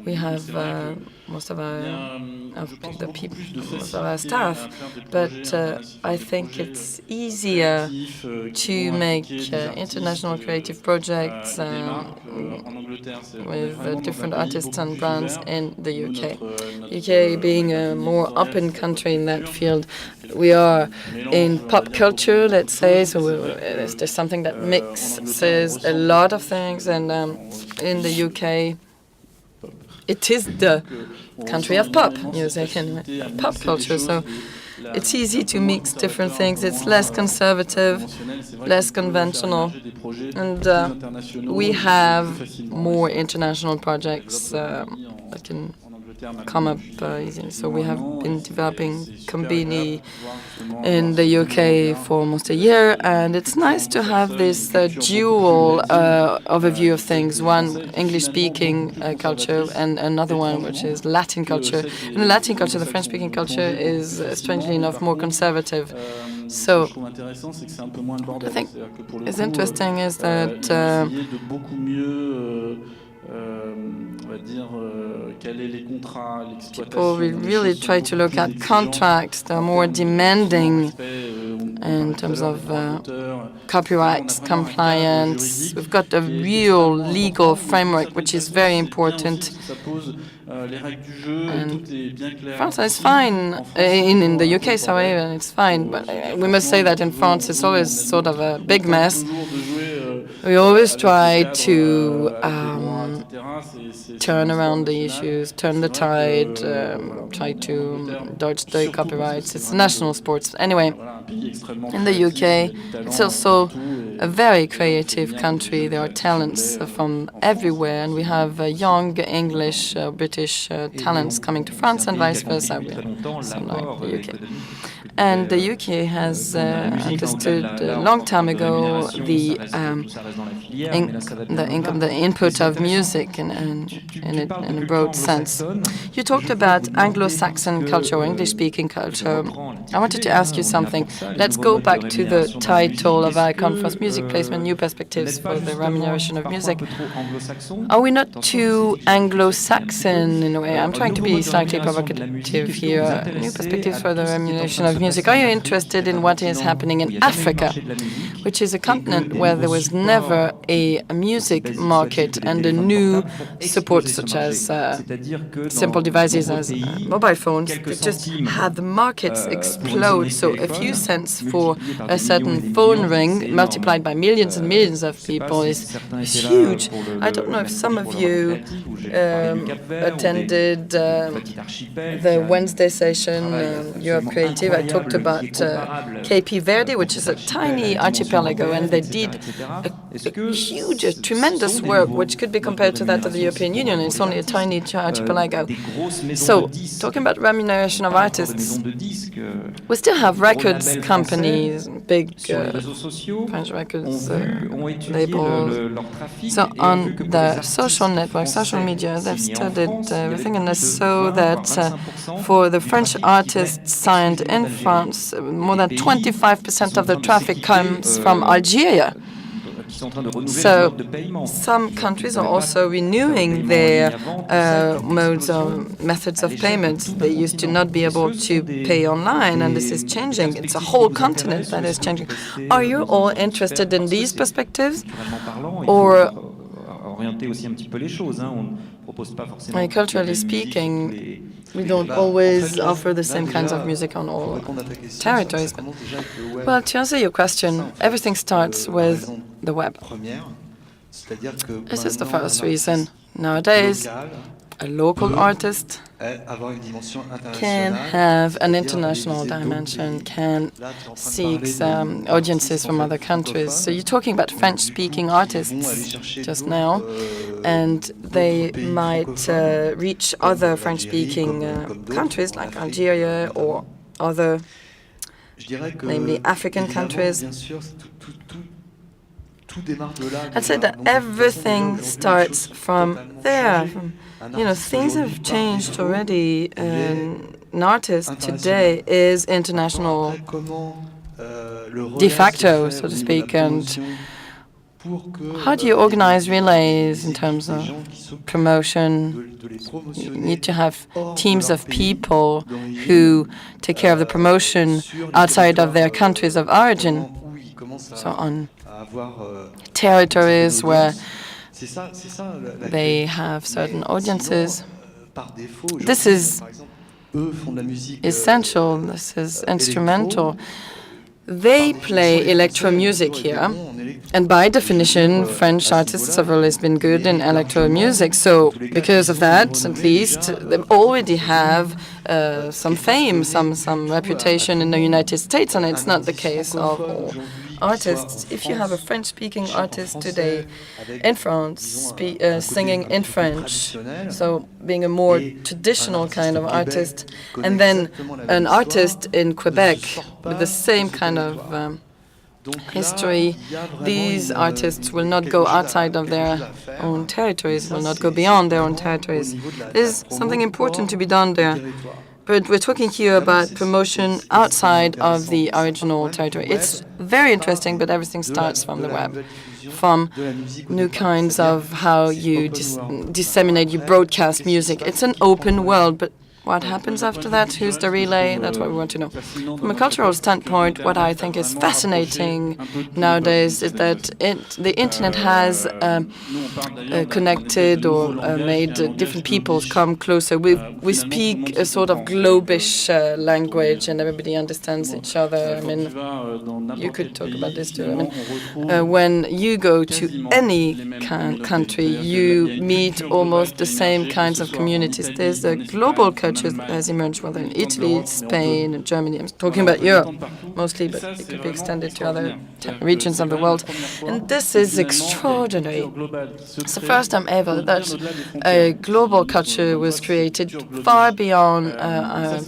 [SPEAKER 4] we have most of our staff. But I think it's easier to make international creative projects with different artists and brands in the UK. UK being a more open country in that field, we are in pop culture, let's say, so there's something that mixes a lot of things, and in the UK, it is the country of pop music and pop culture, so it's easy to mix different things. It's less conservative, less conventional, and we have more international projects that can come up easily. So we have been developing Konbini in the UK for almost a year, and it's nice to have this dual overview of things, one English-speaking culture and another one which is Latin culture. In the Latin culture, the French-speaking culture is, strangely enough, more conservative. So what I think is interesting is that people really try to look at contracts that are more demanding in terms of copyright compliance. We've got a real legal framework which is very important. And France is fine, in the UK, sorry, it's fine, but we must say that in France it's always sort of a big mess. We always try to turn around the issues, turn the tide, try to dodge the copyrights. It's national sports. Anyway, in the UK, it's also a very creative country. There are talents from everywhere, and we have young English, British talents coming to France and vice versa, so like the UK. And the UK has understood a long time ago the input of music in a broad sense. You talked about Anglo-Saxon culture or English-speaking culture. I wanted to ask you something. Let's go back to the title of our conference, Music Placement, New Perspectives for the Remuneration of Music. Are we not too Anglo-Saxon in a way? I'm trying to be slightly provocative here. New perspectives for the remuneration of music. Are you interested in what is happening in Africa, which is a continent where there was never a music market and a new support such as simple devices as mobile phones that just had the markets explode. So a few cents for a certain phone ring multiplied by millions and millions of people is huge. I don't know if some of you attended the Wednesday session, Europe Creative. I talked about KP Verde, which is a tiny archipelago, and they did a huge, tremendous work, which could be compared to that of the European Union. It's only a tiny archipelago. So, talking about remuneration of artists, we still have records companies, big French records labels. So on the social networks, social media, they've studied everything, and they saw that for the French artists signed in France, more than 25% of the traffic comes from Algeria. So some countries are also renewing their methods of payment. They used to not be able to pay online, and this is changing. It's a whole continent that is changing. Are you all interested in these perspectives? Or culturally speaking, we don't always offer the same kinds of music on all territories. But, well, to answer your question, everything starts with the web. This is the first reason. Nowadays, a local artist can have an international dimension, can seek audiences from other countries. So you're talking about French-speaking artists just now, and they might reach other French-speaking countries like Algeria or other, namely African countries. I'd say that everything starts from there. Things have changed already. An artist today is international de facto, so to speak. And how do you organize relays in terms of promotion? You need to have teams of people who take care of the promotion outside of their countries of origin. So on territories where they have certain audiences. This is essential, this is instrumental. They play electro music here, and by definition, French artists have always been good in electro music. So, because of that, at least, they already have some fame, some reputation in the United States, and it's not the case of all artists. If you have a French-speaking artist today in France, singing in French, so being a more traditional kind of artist, and then an artist in Quebec with the same kind of history, these artists will not go outside of their own territories, will not go beyond their own territories. There's something important to be done there. But we're talking here about promotion outside of the original territory. It's very interesting, but everything starts from the web, from new kinds of how you disseminate, you broadcast music. It's an open world, but what happens after that? Who's the relay? That's what we want to know. From a cultural standpoint, what I think is fascinating nowadays is that the internet has connected or made different peoples come closer. We speak a sort of globish language, and everybody understands each other. I mean, you could talk about this too. I mean, when you go to any country, you meet almost the same kinds of communities. There's a global culture that has emerged, whether in Italy, Spain, and Germany. I'm talking about Europe mostly, but it could be extended to other regions of the world. And this is extraordinary. It's the first time ever that a global culture was created far beyond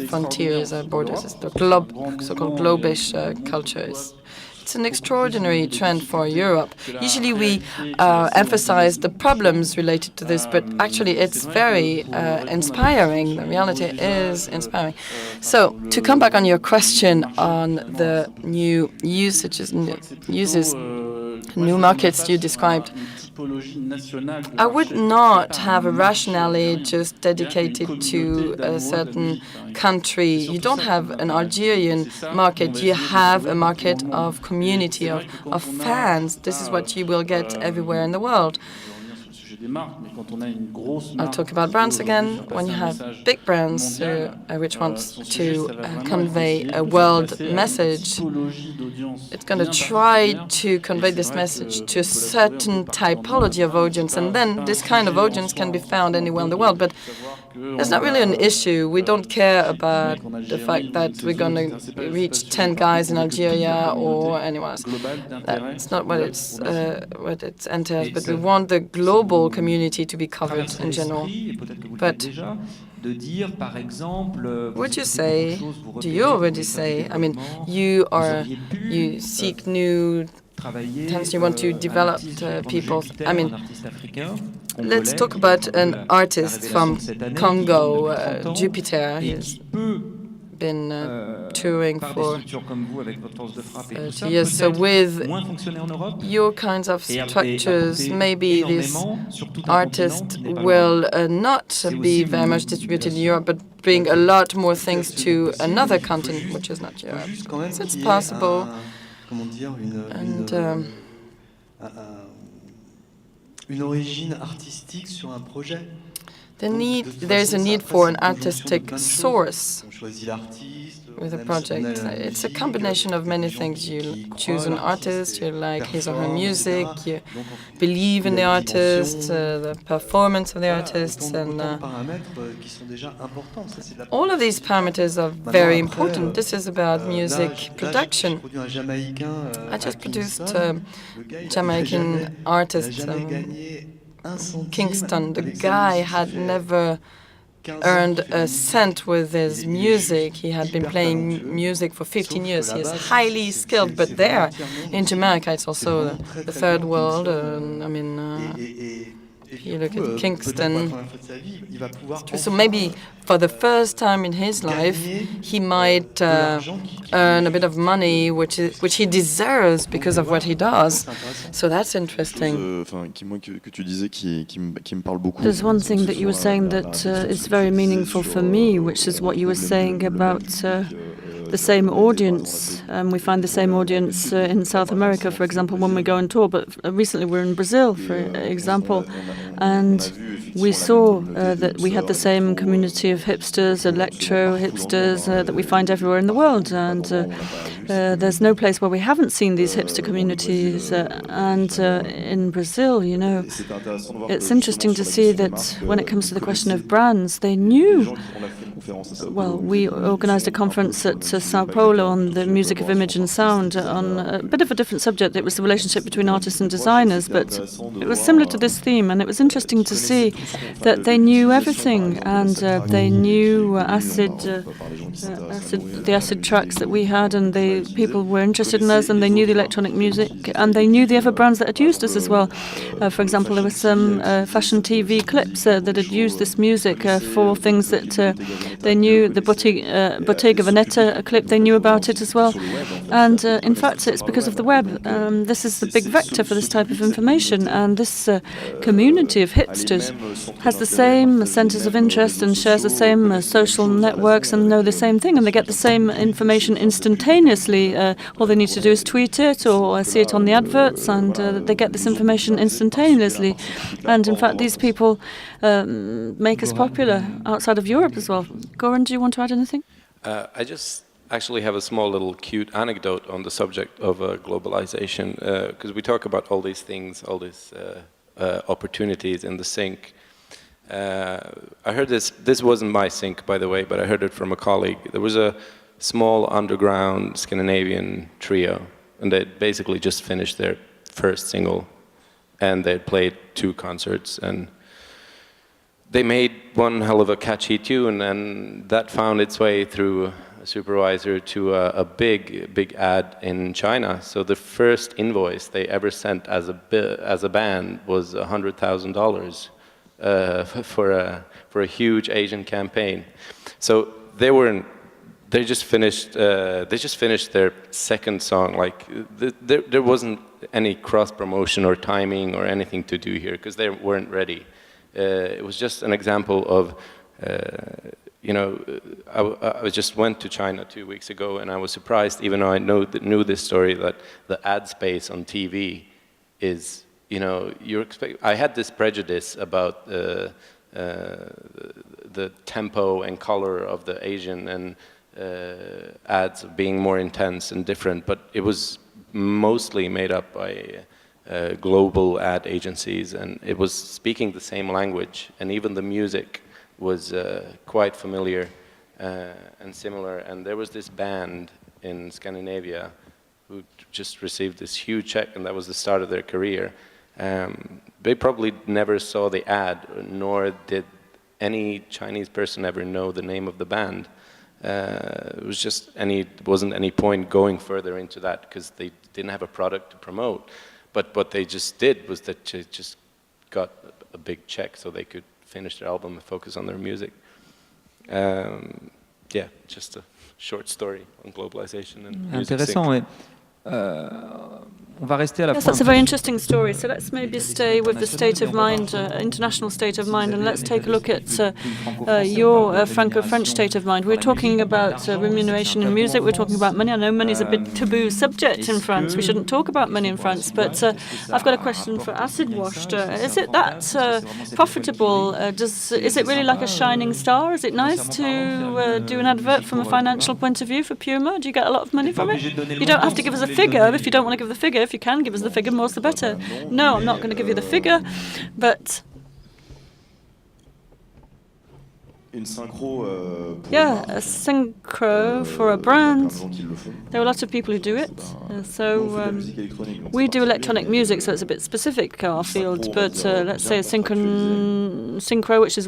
[SPEAKER 4] frontiers or borders. It's the so-called globish cultures. It's an extraordinary trend for Europe. Usually we emphasize the problems related to this, but actually it's very inspiring. The reality is inspiring. So, to come back on your question on the new uses, new markets you described, I would not have a rationale just dedicated to a certain country. You don't have an Algerian market. You have a market of community, of fans. This is what you will get everywhere in the world. I'll talk about brands again. When you have big brands which want to convey a world message, it's going to try to convey this message to a certain typology of audience, and then this kind of audience can be found anywhere in the world. But it's not really an issue. We don't care about the fact that we're going to reach 10 guys in Algeria or anywhere else. That's not what it entails, but we want the global community to be covered in general. But would you say, do you already say, I mean, you seek new talents, you want to develop people. I mean, let's talk about an artist from Congo, Jupiter. He's been touring for 30 years. So with your kinds of structures, maybe this artist will not be very much distributed in Europe, but bring a lot more things to another continent, which is not Europe. So it's possible. And
[SPEAKER 7] une origine artistique sur un projet.
[SPEAKER 4] There's a need for an artistic source with a project. It's a combination of many things. You choose an artist, you like his or her music, you believe in the artist, the performance of the artists, and all of these parameters are very important. This is about music production. I just produced a Jamaican artist, Kingston. The guy had never earned a cent with his music. He had been playing music for 15 years. He is highly skilled, but there, in Jamaica, it's also the third world. If you look at Kingston, so maybe for the first time in his life, he might earn a bit of money, which he deserves because of what he does. So that's interesting.
[SPEAKER 1] There's one thing that you were saying that is very meaningful for me, which is what you were saying about the same audience. We find the same audience in South America, for example, when we go on tour. But recently we're in Brazil, for example, and we saw that we had the same community of hipsters, electro hipsters, that we find everywhere in the world. And there's no place where we haven't seen these hipster communities. And in Brazil, you know, it's interesting to see that when it comes to the question of brands, they knew. Well, we organized a conference at Sao Paulo on the music of image and sound on a bit of a different subject. It was the relationship between artists and designers, but it was similar to this theme, and it was interesting to see that they knew everything, and they knew the acid tracks that we had, and people were interested in us, and they knew the electronic music, and they knew the other brands that had used us as well. For example, there were some fashion TV clips that had used this music for things that they knew. The Bottega Veneta clip, they knew about it as well. And in fact, it's because of the web. This is the big vector for this type of information. And this community of hipsters has the same centers of interest and shares the same social networks and know the same thing. And they get the same information instantaneously. All they need to do is tweet it or see it on the adverts, and they get this information instantaneously. And in fact, these people make us popular outside of Europe as well. Goran, do you want to add anything?
[SPEAKER 2] I just actually have a small little cute anecdote on the subject of globalization, because we talk about all these things, all these opportunities in the sync. I heard this wasn't my sync, by the way, but I heard it from a colleague. There was a small underground Scandinavian trio, and they'd basically just finished their first single, and they'd played 2 concerts, and they made one hell of a catchy tune, and that found its way through a supervisor to a big ad in China. So the first invoice they ever sent as a band was $100,000 for a huge Asian campaign. So they just finished their second song. Like there wasn't any cross promotion or timing or anything to do here because they weren't ready. It was just an example of, I just went to China 2 weeks ago, and I was surprised, even though I knew this story, that the ad space on TV is, I had this prejudice about the tempo and color of the Asian and ads being more intense and different, but it was mostly made up by global ad agencies, and it was speaking the same language, and even the music was quite familiar and similar. And there was this band in Scandinavia who just received this huge check, and that was the start of their career. They probably never saw the ad, nor did any Chinese person ever know the name of the band. It was just wasn't any point going further into that because they didn't have a product to promote. But what they just did was that they just got a big check so they could finish their album and focus on their music. Just a short story on globalization and music sync.
[SPEAKER 7] Intéressant, oui.
[SPEAKER 1] Yes, that's a very interesting story. So let's maybe stay with the state of mind, international state of mind, and let's take a look at your Franco-French state of mind. We're talking about remuneration in music. We're talking about money. I know money is a bit taboo subject in France. We shouldn't talk about money in France. But I've got a question for Acid Washed. Is it that profitable? Is it really like a shining star? Is it nice to do an advert from a financial point of view for Puma? Do you get a lot of money from it? You don't have to give us a figure if you don't want to give the figure. If you can give us the figure, more the better. No, I'm not going to give you the figure, but yeah, a synchro for a brand. There are a lot of people who do it. We do electronic music, so it's a bit specific, our field, but let's say a synchro, which is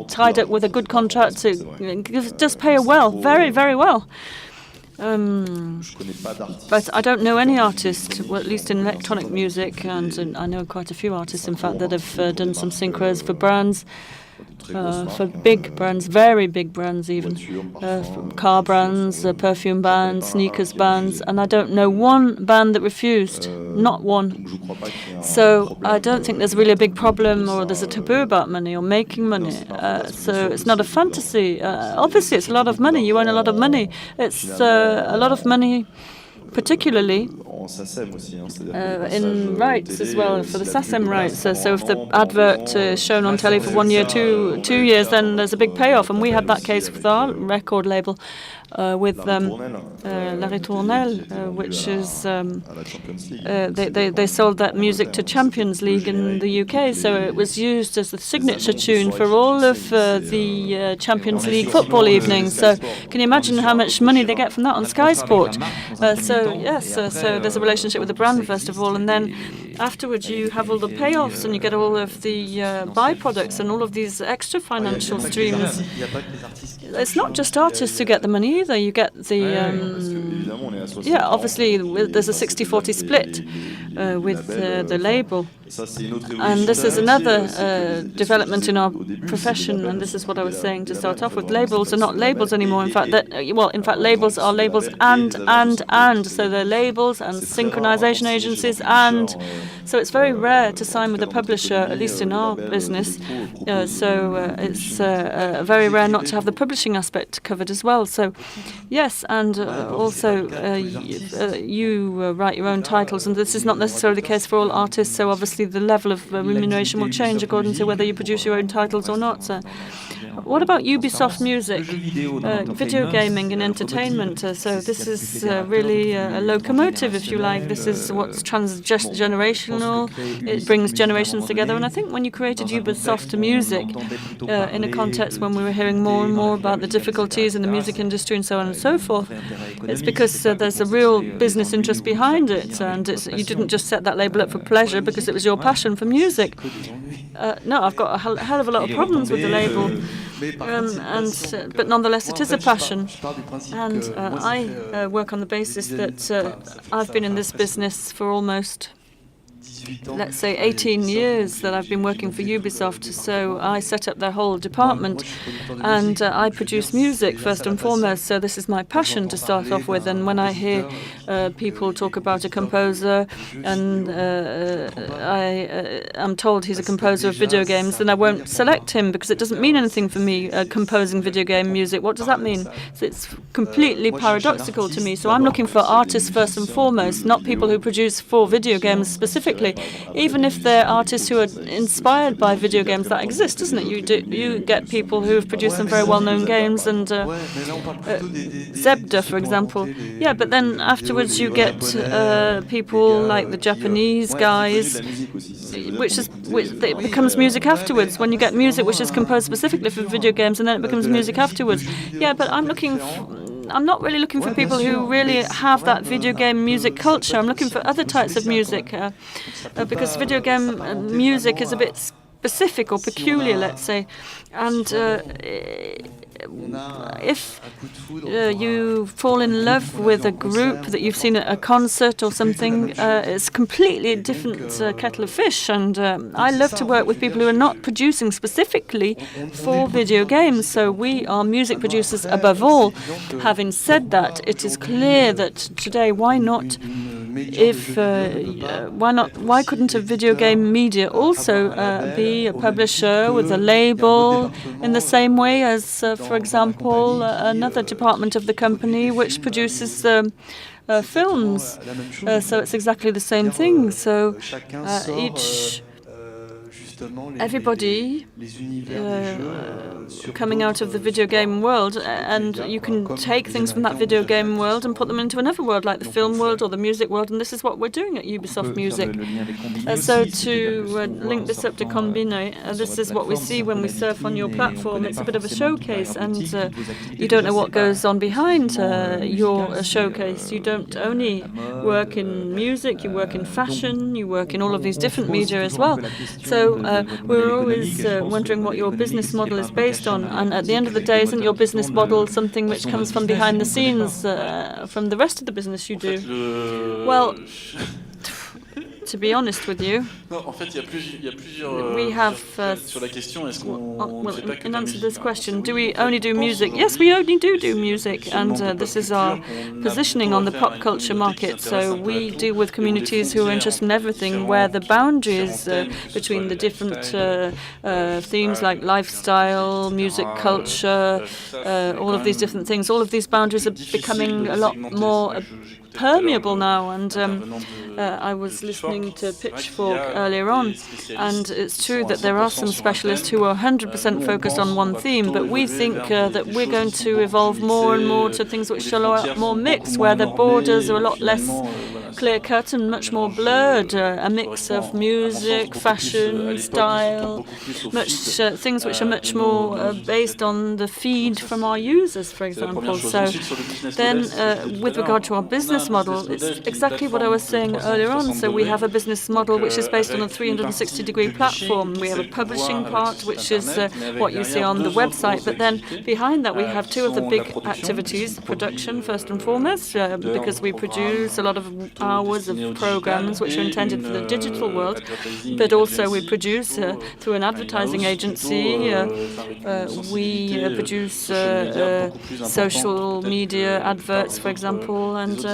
[SPEAKER 1] tied up with a good contract, it does pay well, very, very well. But I don't know any artist, well, at least in electronic music, and I know quite a few artists, in fact, that have done some synchros for brands, for big brands, very big brands even, car brands, perfume bands, sneakers bands, and I don't know one band that refused, not one. So I don't think there's really a big problem or there's a taboo about money or making money. So it's not a fantasy. Obviously, it's a lot of money. You earn a lot of money. It's a lot of money, particularly in rights as well, for the SACEM rights. So if the advert is shown on telly for 1 year, 2 years, then there's a big payoff. And we had that case with our record label, with La Ritournelle, which is they sold that music to Champions League in the UK, so it was used as the signature tune for all of the Champions League football evenings. So can you imagine how much money they get from that on Sky Sport? So there's a relationship with the brand first of all, and then afterwards you have all the payoffs and you get all of the byproducts and all of these extra financial streams. It's not just artists who get the money either. You get the obviously there's a 60-40 split with the label. And this is another development in our profession, and this is what I was saying to start off with. Labels are not labels anymore. In fact, labels are labels and. So they're labels and synchronization agencies, and so it's very rare to sign with a publisher, at least in our business. It's very rare not to have the publishing aspect covered as well. So yes, and also you write your own titles, and this is not necessarily the case for all artists. So obviously the level of remuneration will change according to whether you produce your own titles or not. What about Ubisoft music, video gaming and entertainment? So this is really a locomotive, if you like. This is what's transgenerational. It brings generations together. And I think when you created Ubisoft music in a context when we were hearing more and more about the difficulties in the music industry and so on and so forth, it's because there's a real business interest behind it. And you didn't just set that label up for pleasure because it was your passion for music. No, I've got a hell of a lot of problems with the label. But nonetheless, it is a passion. And I work on the basis that I've been in this business for almost, let's say, 18 years that I've been working for Ubisoft. So I set up their whole department, and I produce music first and foremost. So this is my passion to start off with. And when I hear people talk about a composer, and I'm told he's a composer of video games, then I won't select him because it doesn't mean anything for me, composing video game music. What does that mean? So it's completely paradoxical to me. So I'm looking for artists first and foremost, not people who produce for video games specifically. Even if they're artists who are inspired by video games that exist, doesn't it? You get people who have produced some very well-known games, and Zebda, for example. Yeah, but then afterwards you get people like the Japanese guys, it becomes music afterwards. When you get music which is composed specifically for video games, and then it becomes music afterwards. Yeah, but I'm not really looking for people who really have that video game music culture. I'm looking for other types of music, because video game music is a bit specific or peculiar, let's say. And if you fall in love with a group that you've seen at a concert or something, it's completely different kettle of fish. And I love to work with people who are not producing specifically for video games. So we are music producers above all. Having said that, it is clear that today, why couldn't a video game media also be a publisher with a label in the same way as, for example, another department of the company which produces films. So it's exactly the same thing. So everybody coming out of the video game world, and you can take things from that video game world and put them into another world, like the film world or the music world, and this is what we're doing at Ubisoft Music. So to link this up to Konbini, this is what we see when we surf on your platform. It's a bit of a showcase, and you don't know what goes on behind your showcase. You don't only work in music, you work in fashion, you work in all of these different media as well. So we're always wondering what your business model is based on, and at the end of the day, isn't your business model something which comes from behind the scenes, from the rest of the business you do? Well, to be honest with you, we have, in answer to this question, do we only do music? Yes, we only do music, and this is our positioning on the pop culture market. So we deal with communities who are interested in everything, where the boundaries between the different themes like lifestyle, music, culture, all of these different things, all of these boundaries are becoming a lot more permeable now, and I was listening to Pitchfork earlier on, and it's true that there are some specialists who are 100% focused on one theme, but we think that we're going to evolve more and more to things which are a lot more mixed, where the borders are a lot less clear-cut and much more blurred, a mix of music, fashion, style, things which are much more based on the feed from our users, for example. So then, with regard to our business model, it's exactly what I was saying earlier on. So we have a business model which is based on a 360-degree platform. We have a publishing part, which is what you see on the website, but then behind that we have two of the big activities: production, first and foremost, because we produce a lot of hours of programs which are intended for the digital world, but also we produce through an advertising agency. We produce social media adverts, for example, and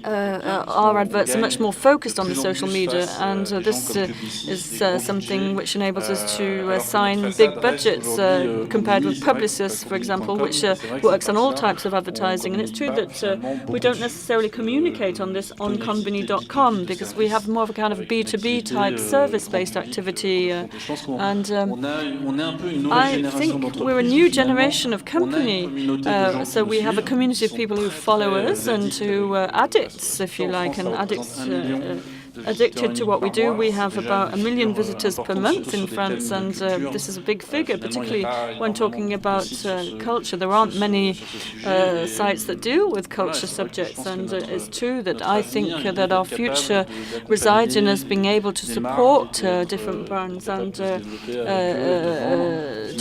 [SPEAKER 1] our adverts are much more focused on the social media, and this is something which enables us to sign big budgets compared with Publicis, for example, which works on all types of advertising. And it's true that we don't necessarily communicate on this on Konbini.com, because we have more of a kind of B2B type service-based activity, and I think we're a new generation of company. So we have a community of people who follow us and who are addicts, if you like, and addicted to what we do. We have about 1 million visitors per month in France, and this is a big figure, particularly when talking about culture. There aren't many sites that deal with culture subjects, and it's true that I think that our future resides in us being able to support different brands and to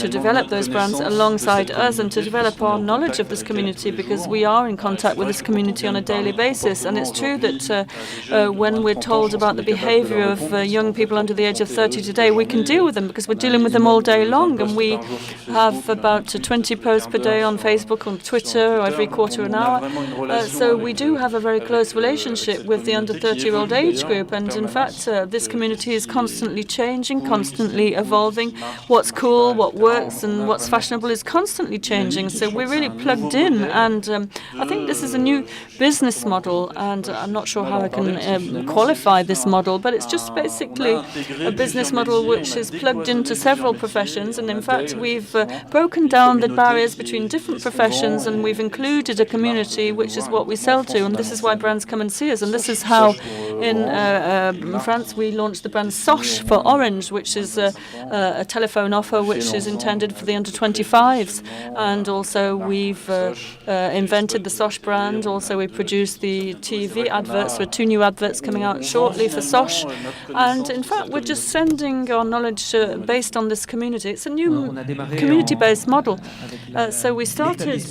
[SPEAKER 1] develop those brands alongside us, and to develop our knowledge of this community, because we are in contact with this community on a daily basis. And it's true that when we're told about the behavior of young people under the age of 30 today, we can deal with them because we're dealing with them all day long, and we have about 20 posts per day on Facebook, on Twitter, every quarter an hour. So we do have a very close relationship with the under 30-year-old age group, and in fact this community is constantly changing, constantly evolving. What's cool, what works and what's fashionable is constantly changing, so we're really plugged in, and I think this is a new business model, and I'm not sure how I can qualify this model, but it's just basically a business model which is plugged into several professions, and in fact we've broken down the barriers between different professions, and we've included a community, which is what we sell to, and this is why brands come and see us, and this is how In France, we launched the brand Sosh for Orange, which is a telephone offer which is intended for the under 25s. And also we've invented the Sosh brand. Also we produced the TV adverts with 2 new adverts coming out shortly for Sosh. And in fact, we're just sending our knowledge based on this community. It's a new community-based model. So we started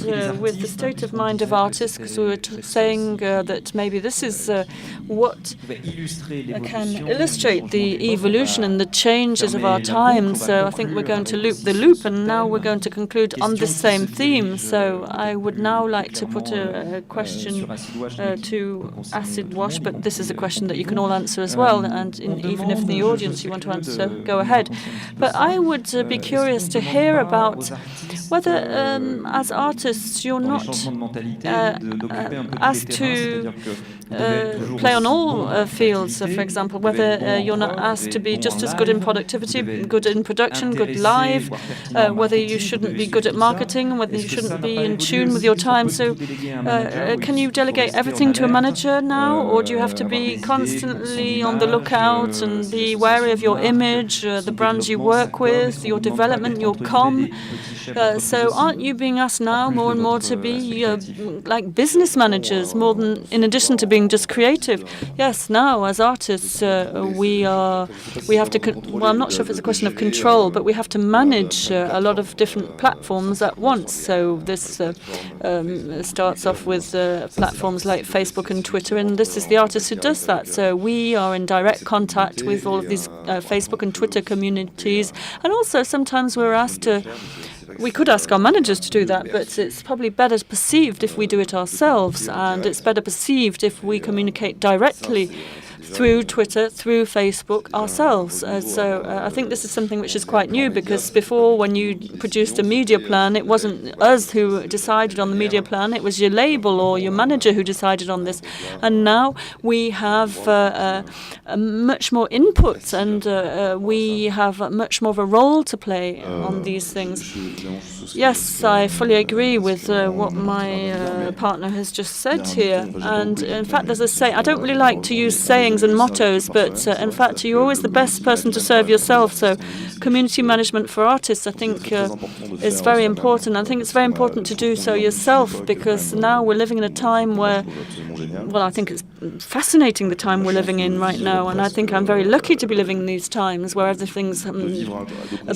[SPEAKER 1] with the state of mind of artists, because we were saying that maybe this is what can illustrate the evolution and the changes of our time. So I think we're going to loop the loop, and now we're going to conclude on the same theme. So I would now like to put a question to acid wash, but this is a question that you can all answer as well, and even if in the audience you want to answer, go ahead. But I would be curious to hear about whether, as artists, you're not asked to play on all fields. For example, whether you're not asked to be just as good in productivity, good in production, good live, whether you shouldn't be good at marketing, whether you shouldn't be in tune with your time. So can you delegate everything to a manager now, or do you have to be constantly on the lookout and be wary of your image, the brands you work with, your development, your so aren't you being asked now more and more to be like business managers, more than in addition to being just creative? Yes, now as artists we have to well, I'm not sure if it's a question of control, but we have to manage a lot of different platforms at once. So this starts off with platforms like Facebook and Twitter, and this is the artist who does that. So we are in direct contact with all of these Facebook and Twitter communities, and also sometimes we're asked to. We could ask our managers to do that, but it's probably better perceived if we do it ourselves, and it's better perceived if we communicate directly through Twitter, through Facebook ourselves. So I think this is something which is quite new, because before, when you produced a media plan, it wasn't us who decided on the media plan, it was your label or your manager who decided on this. And now we have much more input, and we have much more of a role to play on these things. Yes, I fully agree with what my partner has just said here. And in fact, there's a saying, I don't really like to use sayings and mottos, but in fact, you're always the best person to serve yourself. So community management for artists, I think, is very important. I think it's very important to do so yourself, because now we're living in a time where, well, I think it's fascinating, the time we're living in right now. And I think I'm very lucky to be living in these times where everything's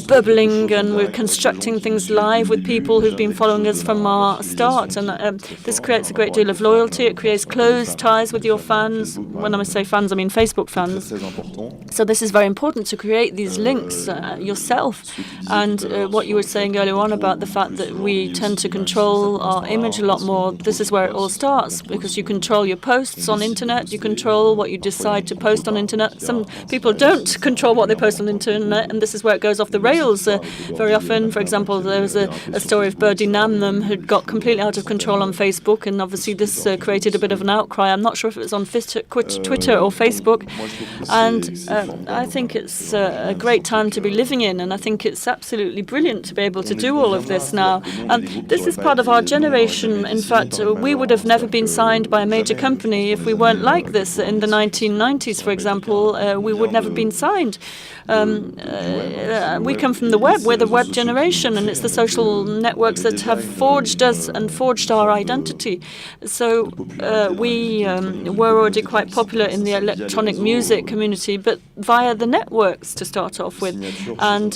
[SPEAKER 1] bubbling, and we're constructing things live with people who've been following us from our start. And this creates a great deal of loyalty. It creates close ties with your fans. When I say fans, I mean Facebook fans. So this is very important, to create these links yourself. And what you were saying earlier on about the fact that we tend to control our image a lot more, this is where it all starts, because you control your posts on internet, you control what you decide to post on internet. Some people don't control what they post on internet, and this is where it goes off the rails very often. For example, there was a story of Birdie Namnam who'd got completely out of control on Facebook, and obviously this created a bit of an outcry. I'm not sure if it was on Twitter or Facebook, and I think it's a great time to be living in, and I think it's absolutely brilliant to be able to do all of this now. And this is part of our generation. In fact, we would have never been signed by a major company if we weren't like this. In the 1990s, for example, we would never have been signed. We come from the web. We're the web generation, and it's the social networks that have forged us and forged our identity. So we were already quite popular in the electronic music community, but via the networks to start off with. And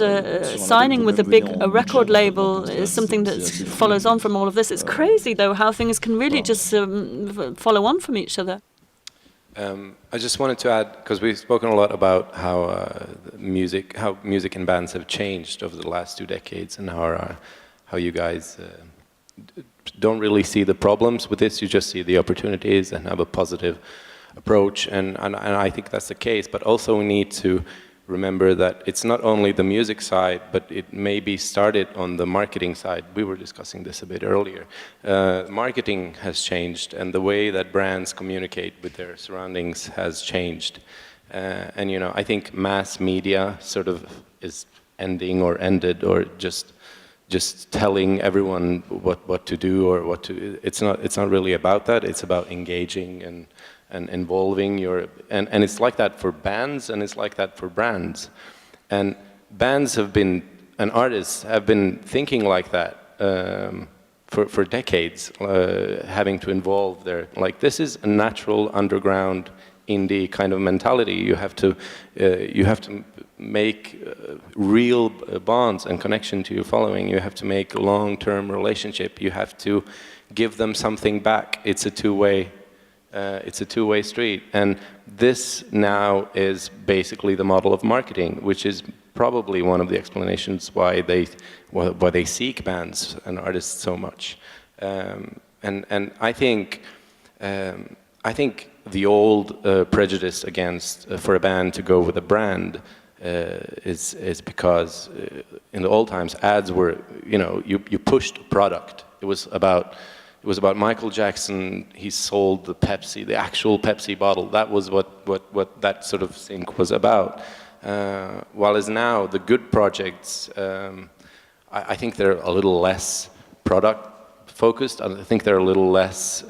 [SPEAKER 1] signing with a big record label is something that follows on from all of this. It's crazy, though, how things can really just follow on from each other.
[SPEAKER 2] I just wanted to add, because we've spoken a lot about how music and bands have changed over the last 2 decades, and how you guys don't really see the problems with this. You just see the opportunities and have a positive approach, and I think that's the case. But also we need to remember that it's not only the music side, but it maybe started on the marketing side. We were discussing this a bit earlier. Marketing has changed, and the way that brands communicate with their surroundings has changed. And you know, I think mass media sort of is ending or ended, or just telling everyone what to do or what to. It's not really about that. It's about engaging and involving and it's like that for bands and it's like that for brands. And bands and artists have been thinking like that for decades, having to involve this is a natural underground indie kind of mentality. You have to make real bonds and connection to your following. You have to make a long-term relationship. You have to give them something back. It's a two-way street. And this now is basically the model of marketing, which is probably one of the explanations why they seek bands and artists so much. And I think the old prejudice against for a band to go with a brand is because in the old times ads were, you pushed a product. It was about Michael Jackson. He sold the Pepsi, the actual Pepsi bottle. That was what that sort of thing was about. While as now the good projects, I think they're a little less product focused. I think they're a little less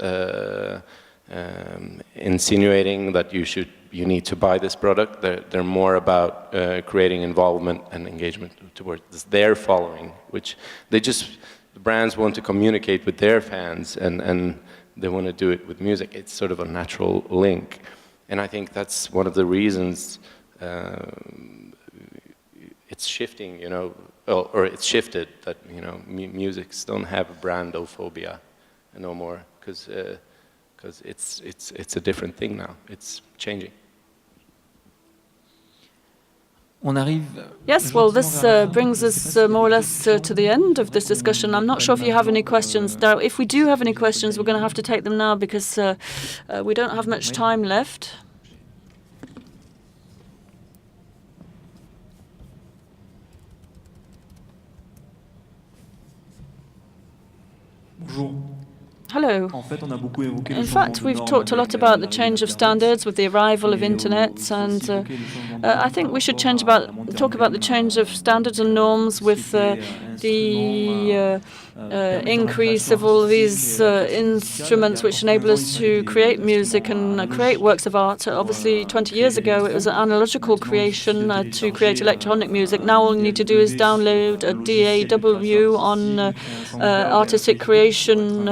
[SPEAKER 2] insinuating that you need to buy this product. They're more about creating involvement and engagement towards their following, which the brands want to communicate with their fans, and they want to do it with music. It's sort of a natural link, and I think that's one of the reasons it's shifting, or it's shifted, that musics don't have brandophobia no more, because it's a different thing now. It's changing.
[SPEAKER 1] Yes, well, this brings us more or less to the end of this discussion. I'm not sure if you have any questions. Now, if we do have any questions, we're going to have to take them now because we don't have much time left. Hello. In fact, we've talked a lot about the change of standards with the arrival of internet, and I think we should talk about the change of standards and norms with the increase of all these instruments which enable us to create music and create works of art. Obviously, 20 years ago, it was an analogical creation to create electronic music. Now all you need to do is download a DAW on artistic creation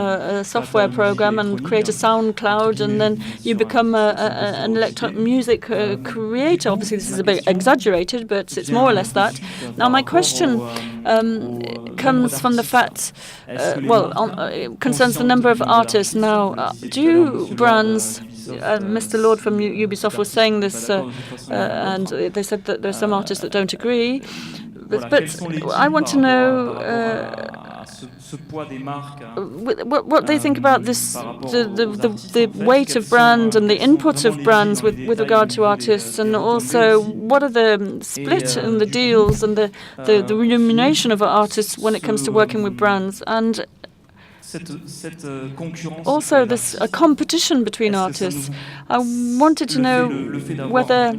[SPEAKER 1] software program and create a SoundCloud, and then you become an electronic music creator. Obviously, this is a bit exaggerated, but it's more or less that. Now, my question comes from the fact, concerns the number of artists. Now, do brands, Mr. Lord from Ubisoft was saying this, and they said that there are some artists that don't agree, but I want to know what they think about this, the weight of brand and the input of brands with regard to artists, and also what are the split in the deals and the remuneration of artists when it comes to working with brands, and also this a competition between artists. I wanted to know whether,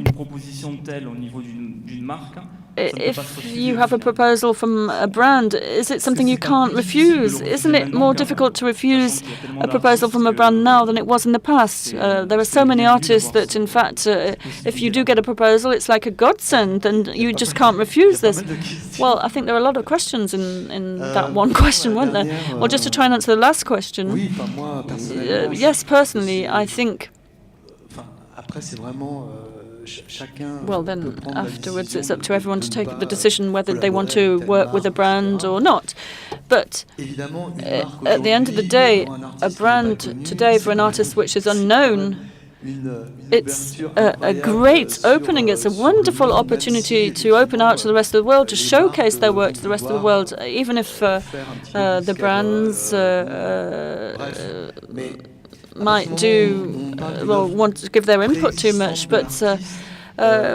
[SPEAKER 1] if you have a proposal from a brand, is it something you can't refuse? Isn't it more difficult to refuse a proposal from a brand now than it was in the past? There are so many artists that, in fact, if you do get a proposal, it's like a godsend, and you just can't refuse this. Well, I think there are a lot of questions in that one question, weren't there? Well, just to try and answer the last question. Yes, personally, I think. Well, then afterwards it's up to everyone to take the decision whether they want to work with a brand or not. But at the end of the day, a brand today for an artist which is unknown, it's a great opening. It's a wonderful opportunity to open out to the rest of the world, to showcase their work to the rest of the world, even if the brands might want to give their input too much, but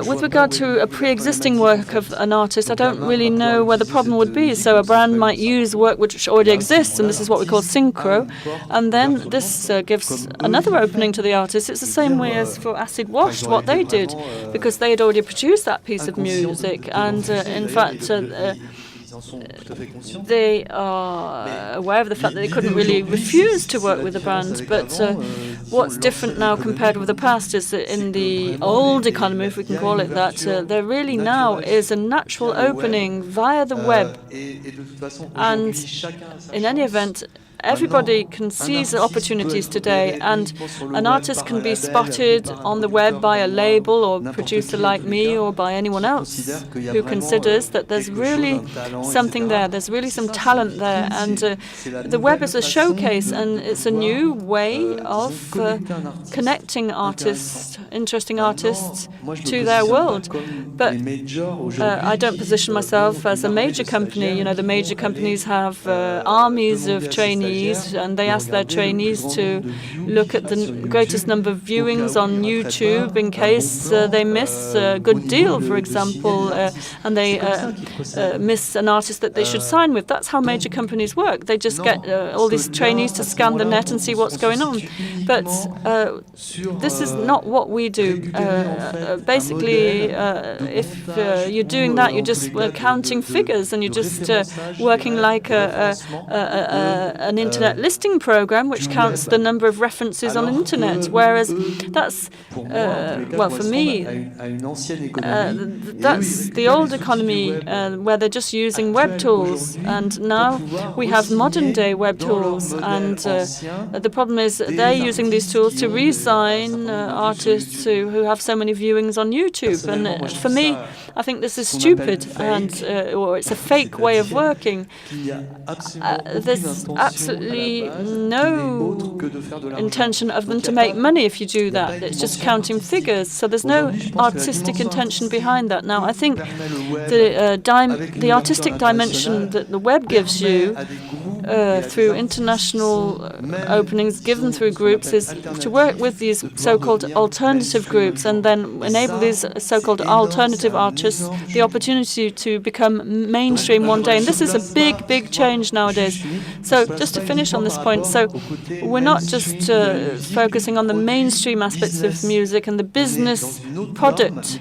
[SPEAKER 1] with regard to a pre-existing work of an artist, I don't really know where the problem would be. So a brand might use work which already exists, and this is what we call synchro, and then this gives another opening to the artist. It's the same way as for Acid Wash, what they did, because they had already produced that piece of music, and in fact they are aware of the fact that they couldn't really refuse to work with a brand. But what's different now compared with the past is that in the old economy, if we can call it that, there really now is a natural opening via the web. And in any event, everybody can seize opportunities today, and an artist can be spotted on the web by a label or producer like me or by anyone else who considers that there's really something there, there's really some talent there. And the web is a showcase, and it's a new way of connecting artists, interesting artists, to their world. But I don't position myself as a major company. You know, the major companies have armies of trainees, and they ask their trainees to look at the greatest number of viewings on YouTube in case they miss a good deal, for example, and they miss an artist that they should sign with. That's how major companies work. They just get all these trainees to scan the net and see what's going on. But this is not what we do. Basically, if you're doing that, you're just counting figures, and you're just working like an internet listing program which counts the number of references on the internet, whereas that's, well, for me, that's the old economy where they're just using web tools, and now we have modern day web tools, and the problem is they're using these tools to re-sign artists who have so many viewings on YouTube, and for me, I think this is stupid, and or it's a fake way of working. There's absolutely no intention of them to make money if you do that. It's just counting figures. So there's no artistic intention behind that. Now, I think the artistic dimension that the web gives you through international openings given through groups is to work with these so-called alternative groups and then enable these so-called alternative artists the opportunity to become mainstream one day. And this is a big, big change nowadays. So just to finish on this point, so we're not just focusing on the mainstream aspects of music and the business product.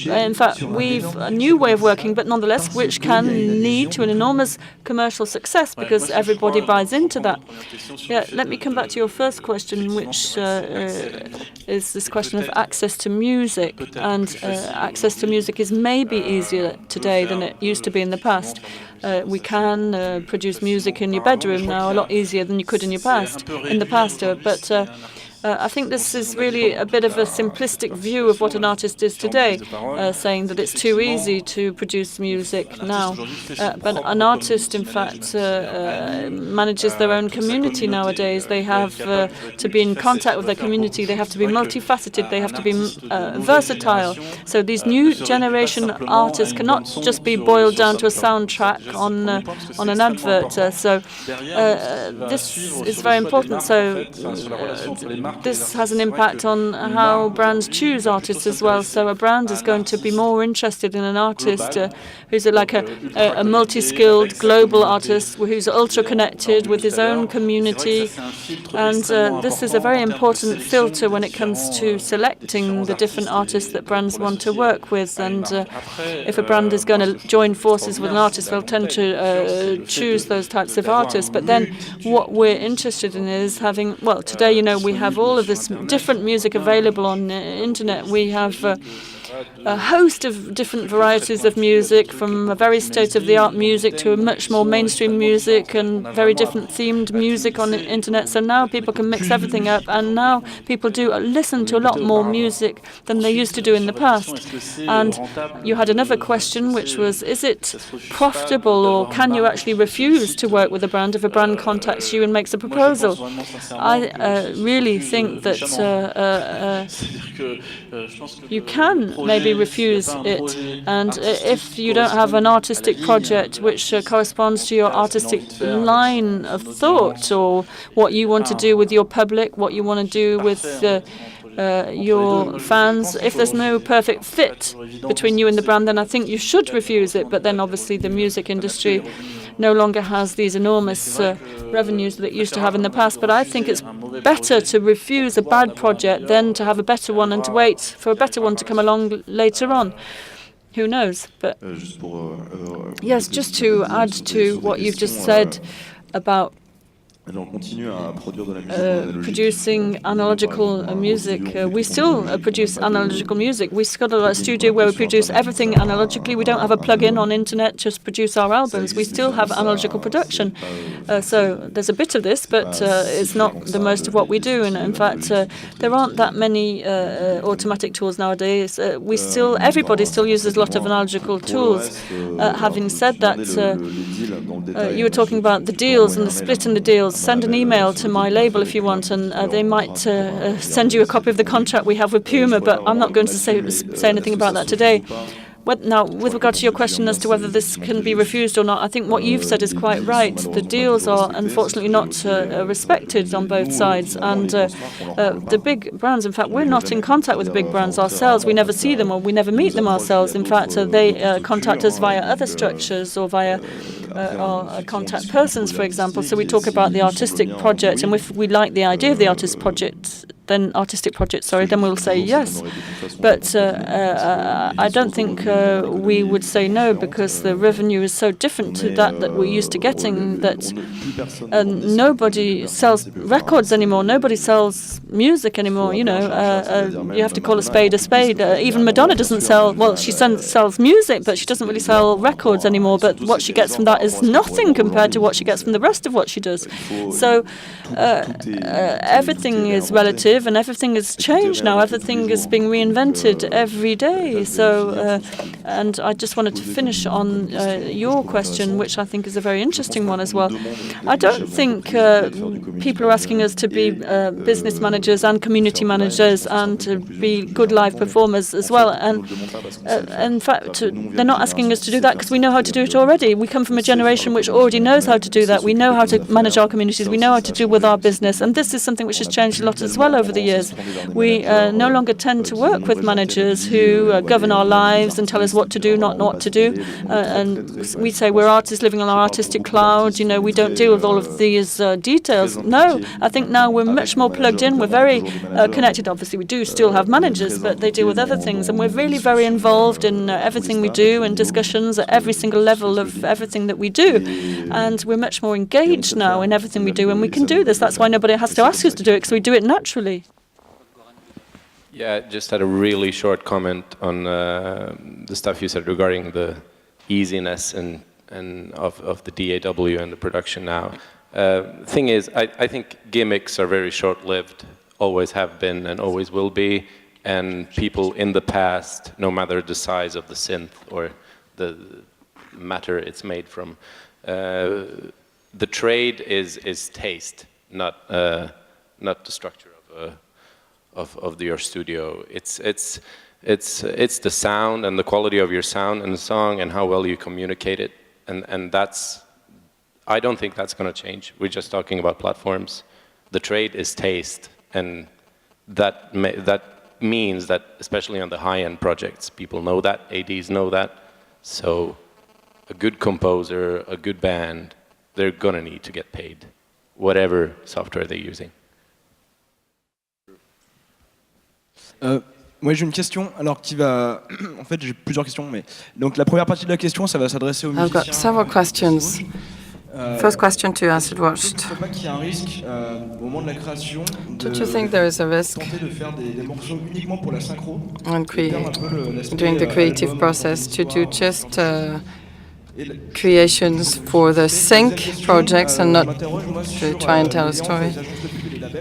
[SPEAKER 1] In fact, we've a new way of working, but nonetheless, which can lead to an enormous commercial success because everybody buys into that. Yeah, let me come back to your first question, which is this question of access to music. And access to music is maybe easier today than it used to be in the past. We can produce music in your bedroom now a lot easier than you could in the past. But I think this is really a bit of a simplistic view of what an artist is today, saying that it's too easy to produce music now. But an artist, in fact, manages their own community nowadays. They have to be in contact with their community. They have to be multifaceted. They have to be versatile. So these new generation artists cannot just be boiled down to a soundtrack on an advert. So this is very important. So this has an impact on how brands choose artists as well. So a brand is going to be more interested in an artist who's like a multi-skilled global artist who's ultra-connected with his own community. And this is a very important filter when it comes to selecting the different artists that brands want to work with. And if a brand is going to join forces with an artist, they'll tend to choose those types of artists. But then what we're interested in is having, well, today, you know, we have all of this different music available on the internet. We have a host of different varieties of music, from a very state-of-the-art music to a much more mainstream music and very different themed music on the internet. So now people can mix everything up, and now people do listen to a lot more music than they used to do in the past. And you had another question, which was, is it profitable, or can you actually refuse to work with a brand if a brand contacts you and makes a proposal? I really think that you can maybe refuse it, and if you don't have an artistic project which corresponds to your artistic line of thought, or what you want to do with your public, what you want to do with your fans, if there's no perfect fit between you and the brand, then I think you should refuse it. But then obviously the music industry no longer has these enormous revenues that it used to have in the past. But I think it's better to refuse a bad project than to have a better one and to wait for a better one to come along later on. Who knows? But yes, just to add to what you've just said about producing analogical music. We still produce analogical music. We've got a studio where we produce everything analogically. We don't have a plug-in on internet, just produce our albums. We still have analogical production. So there's a bit of this, but it's not the most of what we do. And in fact, there aren't that many automatic tools nowadays. Everybody still uses a lot of analogical tools. Having said that, you were talking about the deals and the split in the deals. Send an email to my label if you want, and they might send you a copy of the contract we have with Puma, but I'm not going to say anything about that today. Now, with regard to your question as to whether this can be refused or not, I think what you've said is quite right. The deals are unfortunately not respected on both sides. And the big brands, in fact, we're not in contact with the big brands ourselves. We never see them or we never meet them ourselves. In fact, they contact us via other structures or via our contact persons, for example. So we talk about the artistic project, and if we like the idea of the artistic project, then we'll say yes. But I don't think we would say no, because the revenue is so different to that we're used to getting, that nobody sells records anymore. Nobody sells music anymore. You have to call a spade a spade. Even Madonna doesn't sell. Well, she sells music, but she doesn't really sell records anymore. But what she gets from that is nothing compared to what she gets from the rest of what she does. So everything is relative. And everything has changed now. Everything is being reinvented every day. So, and I just wanted to finish on your question, which I think is a very interesting one as well. I don't think people are asking us to be business managers and community managers and to be good live performers as well. And in fact, they're not asking us to do that because we know how to do it already. We come from a generation which already knows how to do that. We know how to manage our communities. We know how to deal with our business. And this is something which has changed a lot as well over the years. We no longer tend to work with managers who govern our lives and tell us what to do, not what to do. And we say we're artists living on our artistic cloud. We don't deal with all of these details. No, I think now we're much more plugged in. We're very connected. Obviously, we do still have managers, but they deal with other things. And we're really very involved in everything we do and discussions at every single level of everything that we do. And we're much more engaged now in everything we do. And we can do this. That's why nobody has to ask us to do it, because we do it naturally.
[SPEAKER 2] Yeah, just had a really short comment on the stuff you said regarding the easiness and of the DAW and the production now. Thing is, I think gimmicks are very short-lived, always have been and always will be, and people in the past, no matter the size of the synth or the matter it's made from, the trade is taste, not the structure of your studio. It's the sound and the quality of your sound and the song and how well you communicate it, and that's, I don't think that's going to change. We're just talking about platforms. The trade is taste, and that means that especially on the high-end projects, people know that, ADs know that. So a good composer, a good band, they're going to need to get paid, whatever software they're using.
[SPEAKER 7] Moi j'ai une question, alors qui va... En fait j'ai plusieurs questions, mais... Donc la première partie de la question, ça va s'adresser aux musiciens.
[SPEAKER 4] I've got several questions. First question to Acid Watch. Don't you think there is a risk on during the creative process to do just creations for the sync projects and not to try and tell a story?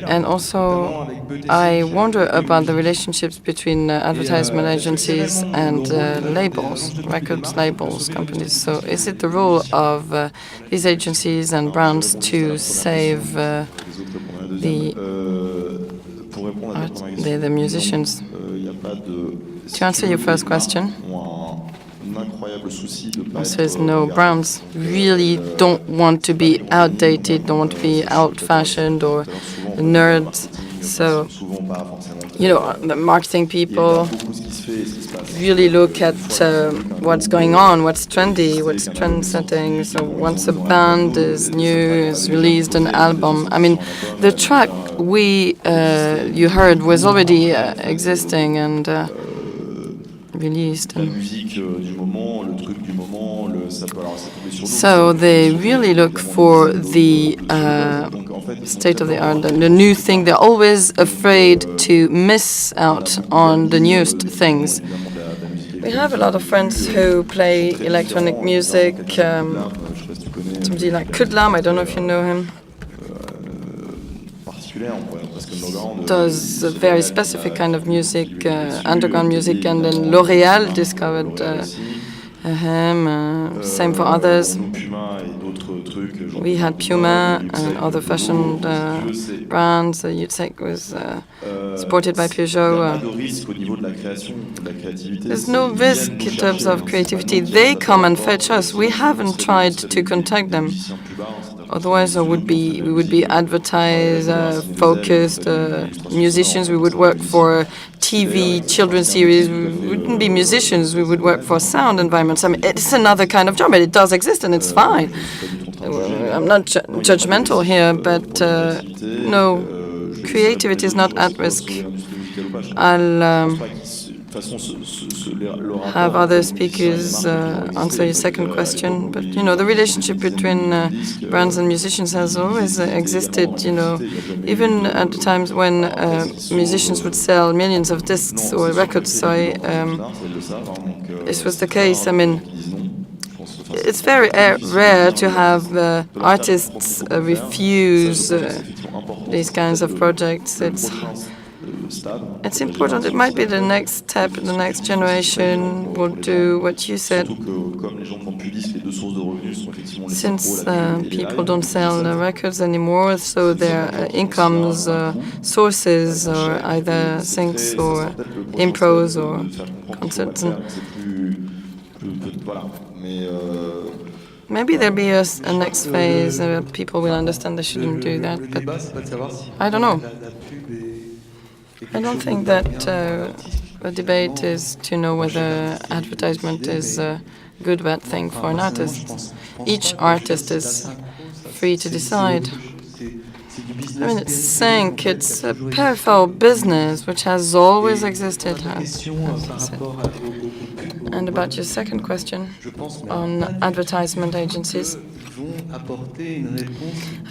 [SPEAKER 4] And also, I wonder about the relationships between advertisement agencies and labels, records labels, companies. So is it the role of these agencies and brands to save the musicians? To answer your first question, says no, brands really don't want to be outdated, don't want to be old-fashioned or nerds. So, the marketing people really look at what's going on, what's trendy, what's trend-setting. So once a band is new, is released an album, I mean, the track you heard was already existing and released. So they really look for the state of the art and the new thing. They're always afraid to miss out on the newest things. We have a lot of friends who play electronic music. Somebody like Kudlam, I don't know if you know him, does a very specific kind of music, underground music, and then L'Oréal discovered him, same for others. We had Puma and other fashion brands. Utsek was supported by Peugeot. There's no risk in terms of creativity. They come and fetch us. We haven't tried to contact them. Otherwise, we would be advertiser-focused musicians. We would work for TV, children's series. We wouldn't be musicians. We would work for sound environments. I mean, it's another kind of job, but it does exist, and it's fine. I'm not judgmental here, but no, creativity is not at risk. I'll have other speakers answer your second question, but the relationship between brands and musicians has always existed. Even at the times when musicians would sell millions of discs or records. This was the case. I mean, it's very rare to have artists refuse these kinds of projects. It's important. It might be the next step. The next generation will do what you said. Since people don't sell records anymore, so their incomes sources are either syncs or impros or concerts. Maybe there'll be a next phase where people will understand they shouldn't do that, but I don't know. I don't think that the debate is to know whether advertisement is a good or bad thing for an artist. Each artist is free to decide. I mean, it's sync, it's a peripheral business which has always existed, as you said. And about your second question on advertisement agencies,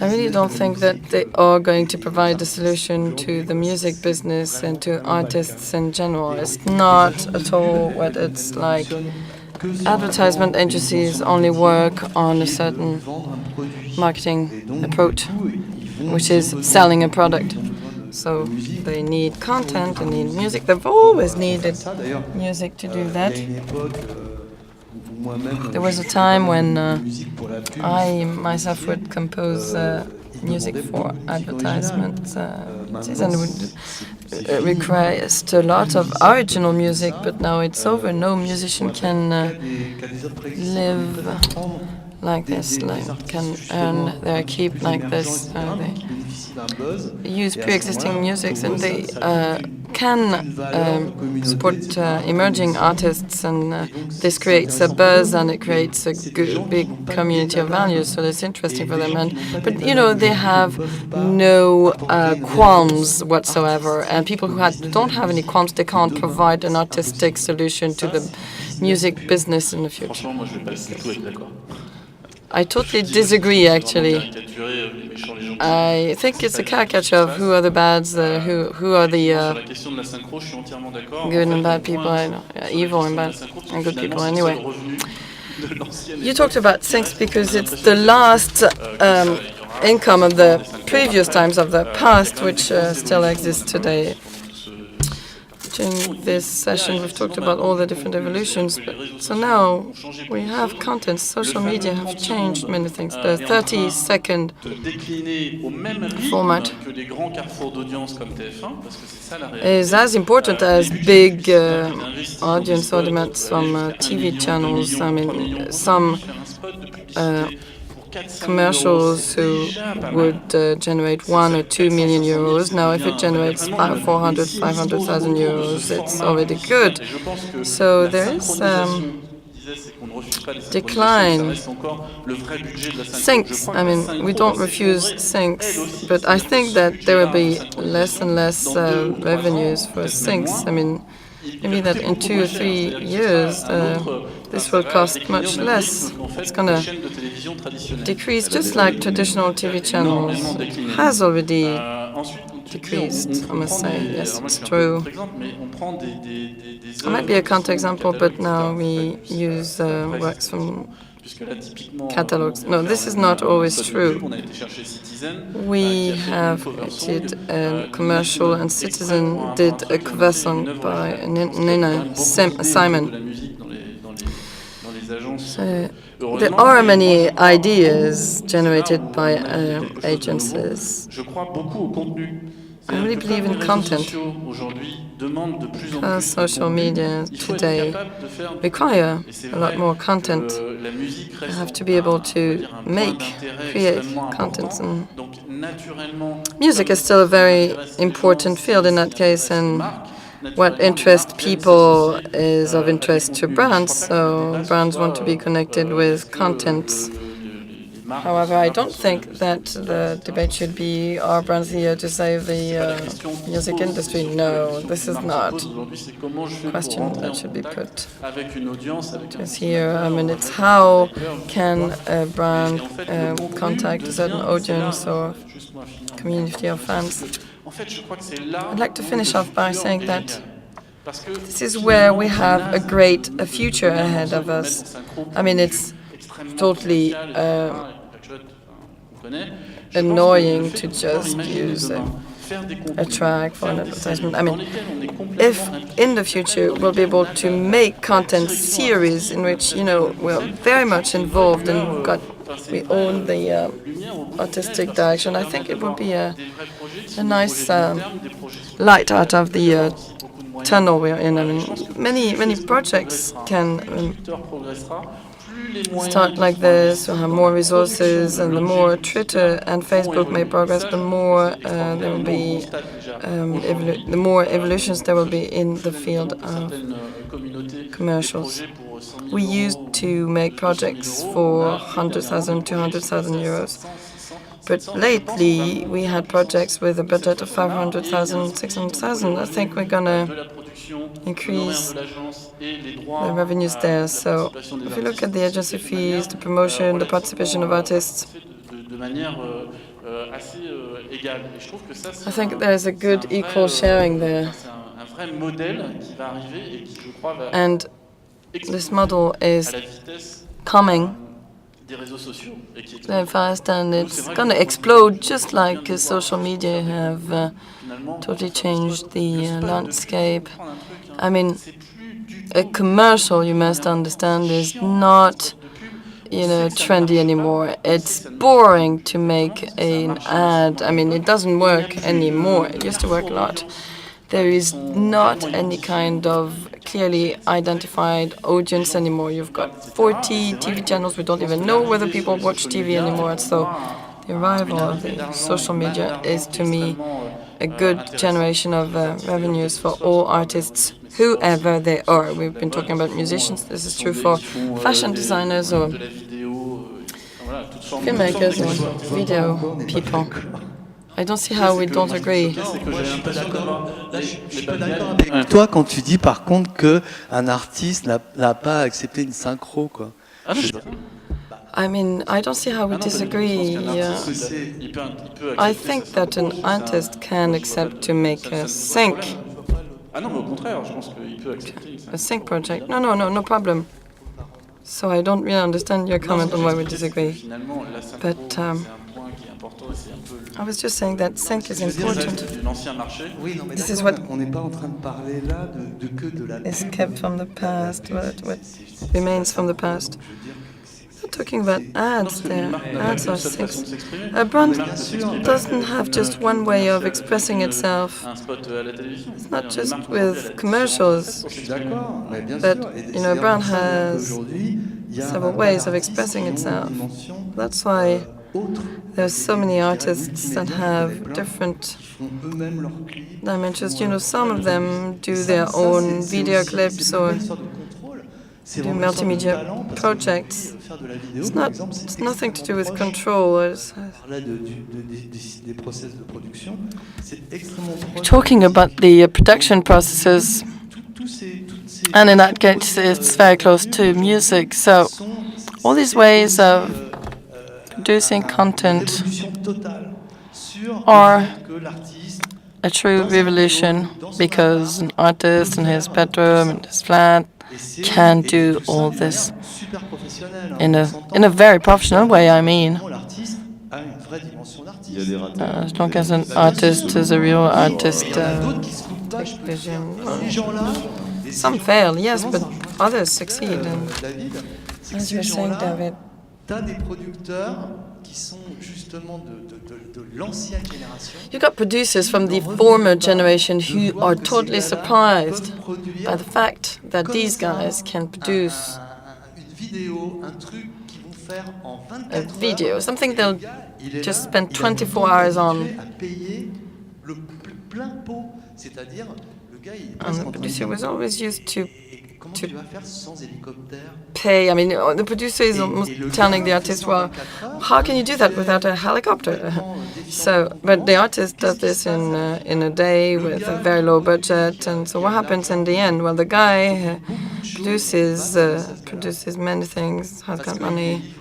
[SPEAKER 4] I really don't think that they are going to provide a solution to the music business and to artists in general. It's not at all what it's like. Advertisement agencies only work on a certain marketing approach, which is selling a product. So they need content, they need music. They've always needed music to do that. There was a time when I myself would compose music for advertisements, and would request a lot of original music, but now it's over. No musician can live like this, can earn their keep like this. They use pre-existing music, and they can support emerging artists, and this creates a buzz and it creates a good, big community of values. So that's interesting for them. But they have no qualms whatsoever, and people who don't have any qualms, they can't provide an artistic solution to the music business in the future. I totally disagree, actually. I think it's a caricature of who are the bads, who are the good and bad people, evil and bad and good people. Anyway, you talked about syncs because it's the last income of the previous times of the past, which still exists today. During this session, we've talked about all the different evolutions. So now we have content. Social media have changed many things. The 30-second format is as important as big audience elements from TV channels. I mean, some commercials who would generate 1 or 2 million euros. Now, if it generates 400, 500,000 euros, it's already good. So there is decline. Syncs, I mean, we don't refuse syncs, but I think that there will be less and less revenues for syncs. I mean, maybe that in 2 or 3 years, this will cost much less. It's going to decrease, just like traditional TV channels has already decreased, I must say. Yes, it's true. It might be a counterexample, but now we use works from catalogs. No, this is not always true. We have did a commercial, and Citizen did a cover song by Nina Simon. So there are many ideas generated by agencies. I really believe in content. Social media today require a lot more content. You have to be able to create content. And music is still a very important field in that case, and what interests people is of interest to brands, so brands want to be connected with content. However, I don't think that the debate should be, are brands here to save the music industry? No, this is not a question that should be put just here. I mean, it's how can a brand contact a certain audience or community of fans. I'd like to finish off by saying that this is where we have a future ahead of us. I mean, it's totally annoying to just use a track for an advertisement. I mean, if in the future we'll be able to make content series in which, we're very much involved and we own the artistic direction, I think it would be a nice light out of the tunnel we're in. I mean, many projects can start like this, to have more resources, and the more Twitter and Facebook may progress, the more there will be, the more evolutions there will be in the field of commercials. We used to make projects for 100,000, 200,000 euros. But lately, we had projects with a budget of 500,000, 600,000. I think we're going to increase the revenues there. So if you look at the agency fees, the promotion, the participation of artists, I think there's a good equal sharing there. And this model is coming very fast, and it's going to explode, just like social media have totally changed the landscape. I mean, a commercial, you must understand, is not, trendy anymore. It's boring to make an ad. I mean, it doesn't work anymore. It used to work a lot. There is not any kind of clearly identified audience anymore. You've got 40 TV channels. We don't even know whether people watch TV anymore. So the arrival of the social media is, to me, a good generation of revenues for all artists, whoever they are. We've been talking about musicians. This is true for fashion designers or filmmakers or video people. I don't see how we don't agree.
[SPEAKER 8] Toi, quand tu dis par contre qu'un artiste n'a pas accepté une synchro, quoi.
[SPEAKER 4] I mean, I don't see how we disagree. I think that an artist can accept to make a sync. A sync project. No problem. So I don't really understand your comment on why we disagree. But I was just saying that sync is important. This is what is kept from the past, what remains from the past. We're talking about ads there. Ads are syncs. A brand doesn't have just one way of expressing itself. It's not just with commercials, but a brand has several ways of expressing itself. That's why there's so many artists that have different dimensions. Some of them do their own video clips or do multimedia projects. It's nothing to do with control. Talking about the production processes, And in that case, it's very close to music. So all these ways of producing content are a true revolution because an artist in his bedroom, in his flat, can do all this in a very professional way, I mean. As long as an artist is a real artist, take vision. Some fail, yes, but others succeed. And as you were saying, David, you got producers from the former generation who are totally surprised by the fact that these guys can produce a video, something they'll just spend 24 hours on. And the producer was always used to pay. I mean, the producer is almost telling the artist, well, how can you do that without a helicopter? So, but the artist does this in a day with a very low budget. And so what happens in the end? Well, the guy produces many things, has got money.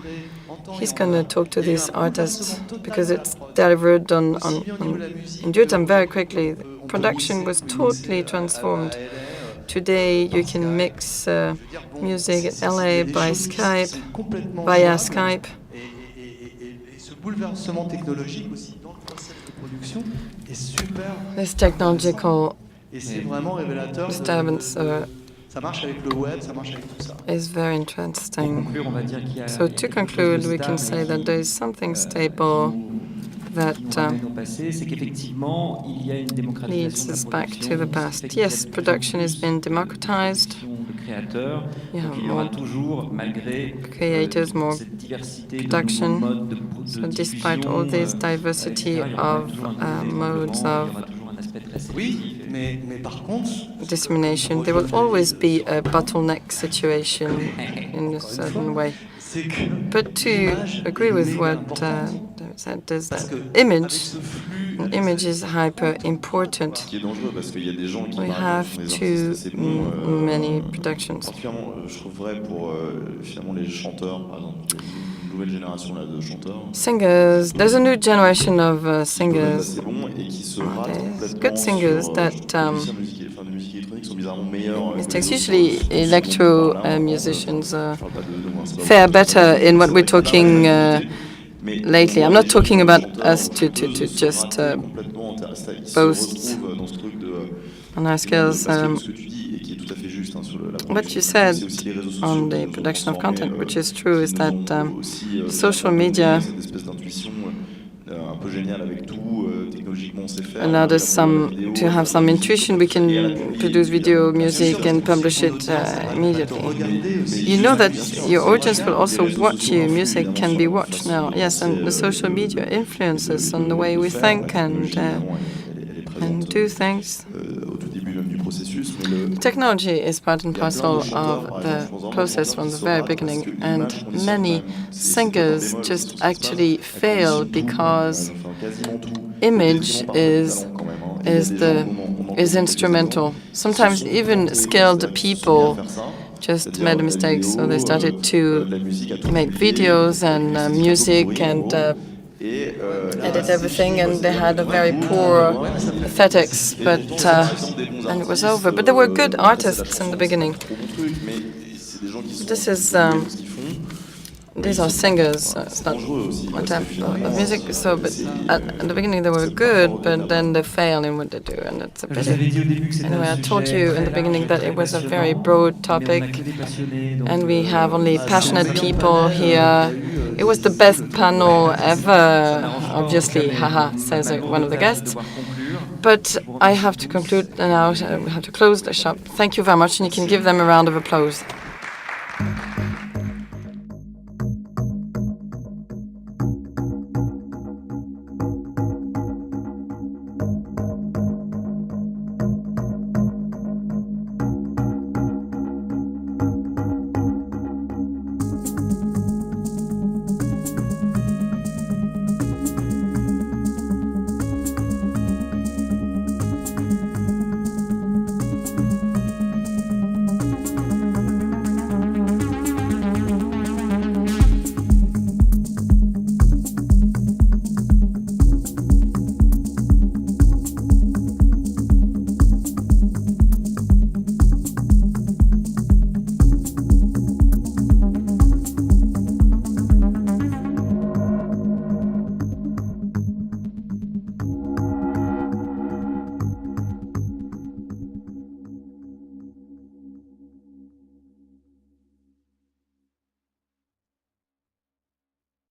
[SPEAKER 4] He's going to talk to these artists because it's delivered in due time very quickly. Production was totally transformed. Today, you can mix music in LA by Skype, via Skype. This technological disturbance is very interesting. So to conclude, we can say that there is something stable that leads us back to the past. Yes, production has been democratized. You have more creators, more production. So despite all this diversity of modes of dissemination, there will always be a bottleneck situation in a certain way. But to agree with what David said, is that image is hyper important. We have too many productions. Singers, there's a new generation of singers. Good singers that mistakes. Usually electro musicians fare better in what we're talking lately. I'm not talking about us to just boast on our skills. What you said on the production of content, which is true, is that social media allowed us to have some intuition. We can produce video, music, and publish it immediately. You know that your audience will also watch you. Music can be watched now. Yes, and the social media influences on the way we think and do things. Technology is part and parcel of the process from the very beginning, and many singers just actually fail because image is instrumental. Sometimes even skilled people just made a mistake, so they started to make videos and music and edit everything, and they had a very poor aesthetics, but and it was over. But there were good artists in the beginning. These are singers. It's not my type of music. So, but at the beginning they were good, but then they fail in what they do, and it's a pity. Anyway, I told you in the beginning that it was a very broad topic, and we have only passionate people here. It was the best panel ever, obviously, haha, says one of the guests. But I have to conclude now. We have to close the shop. Thank you very much, and you can give them a round of applause.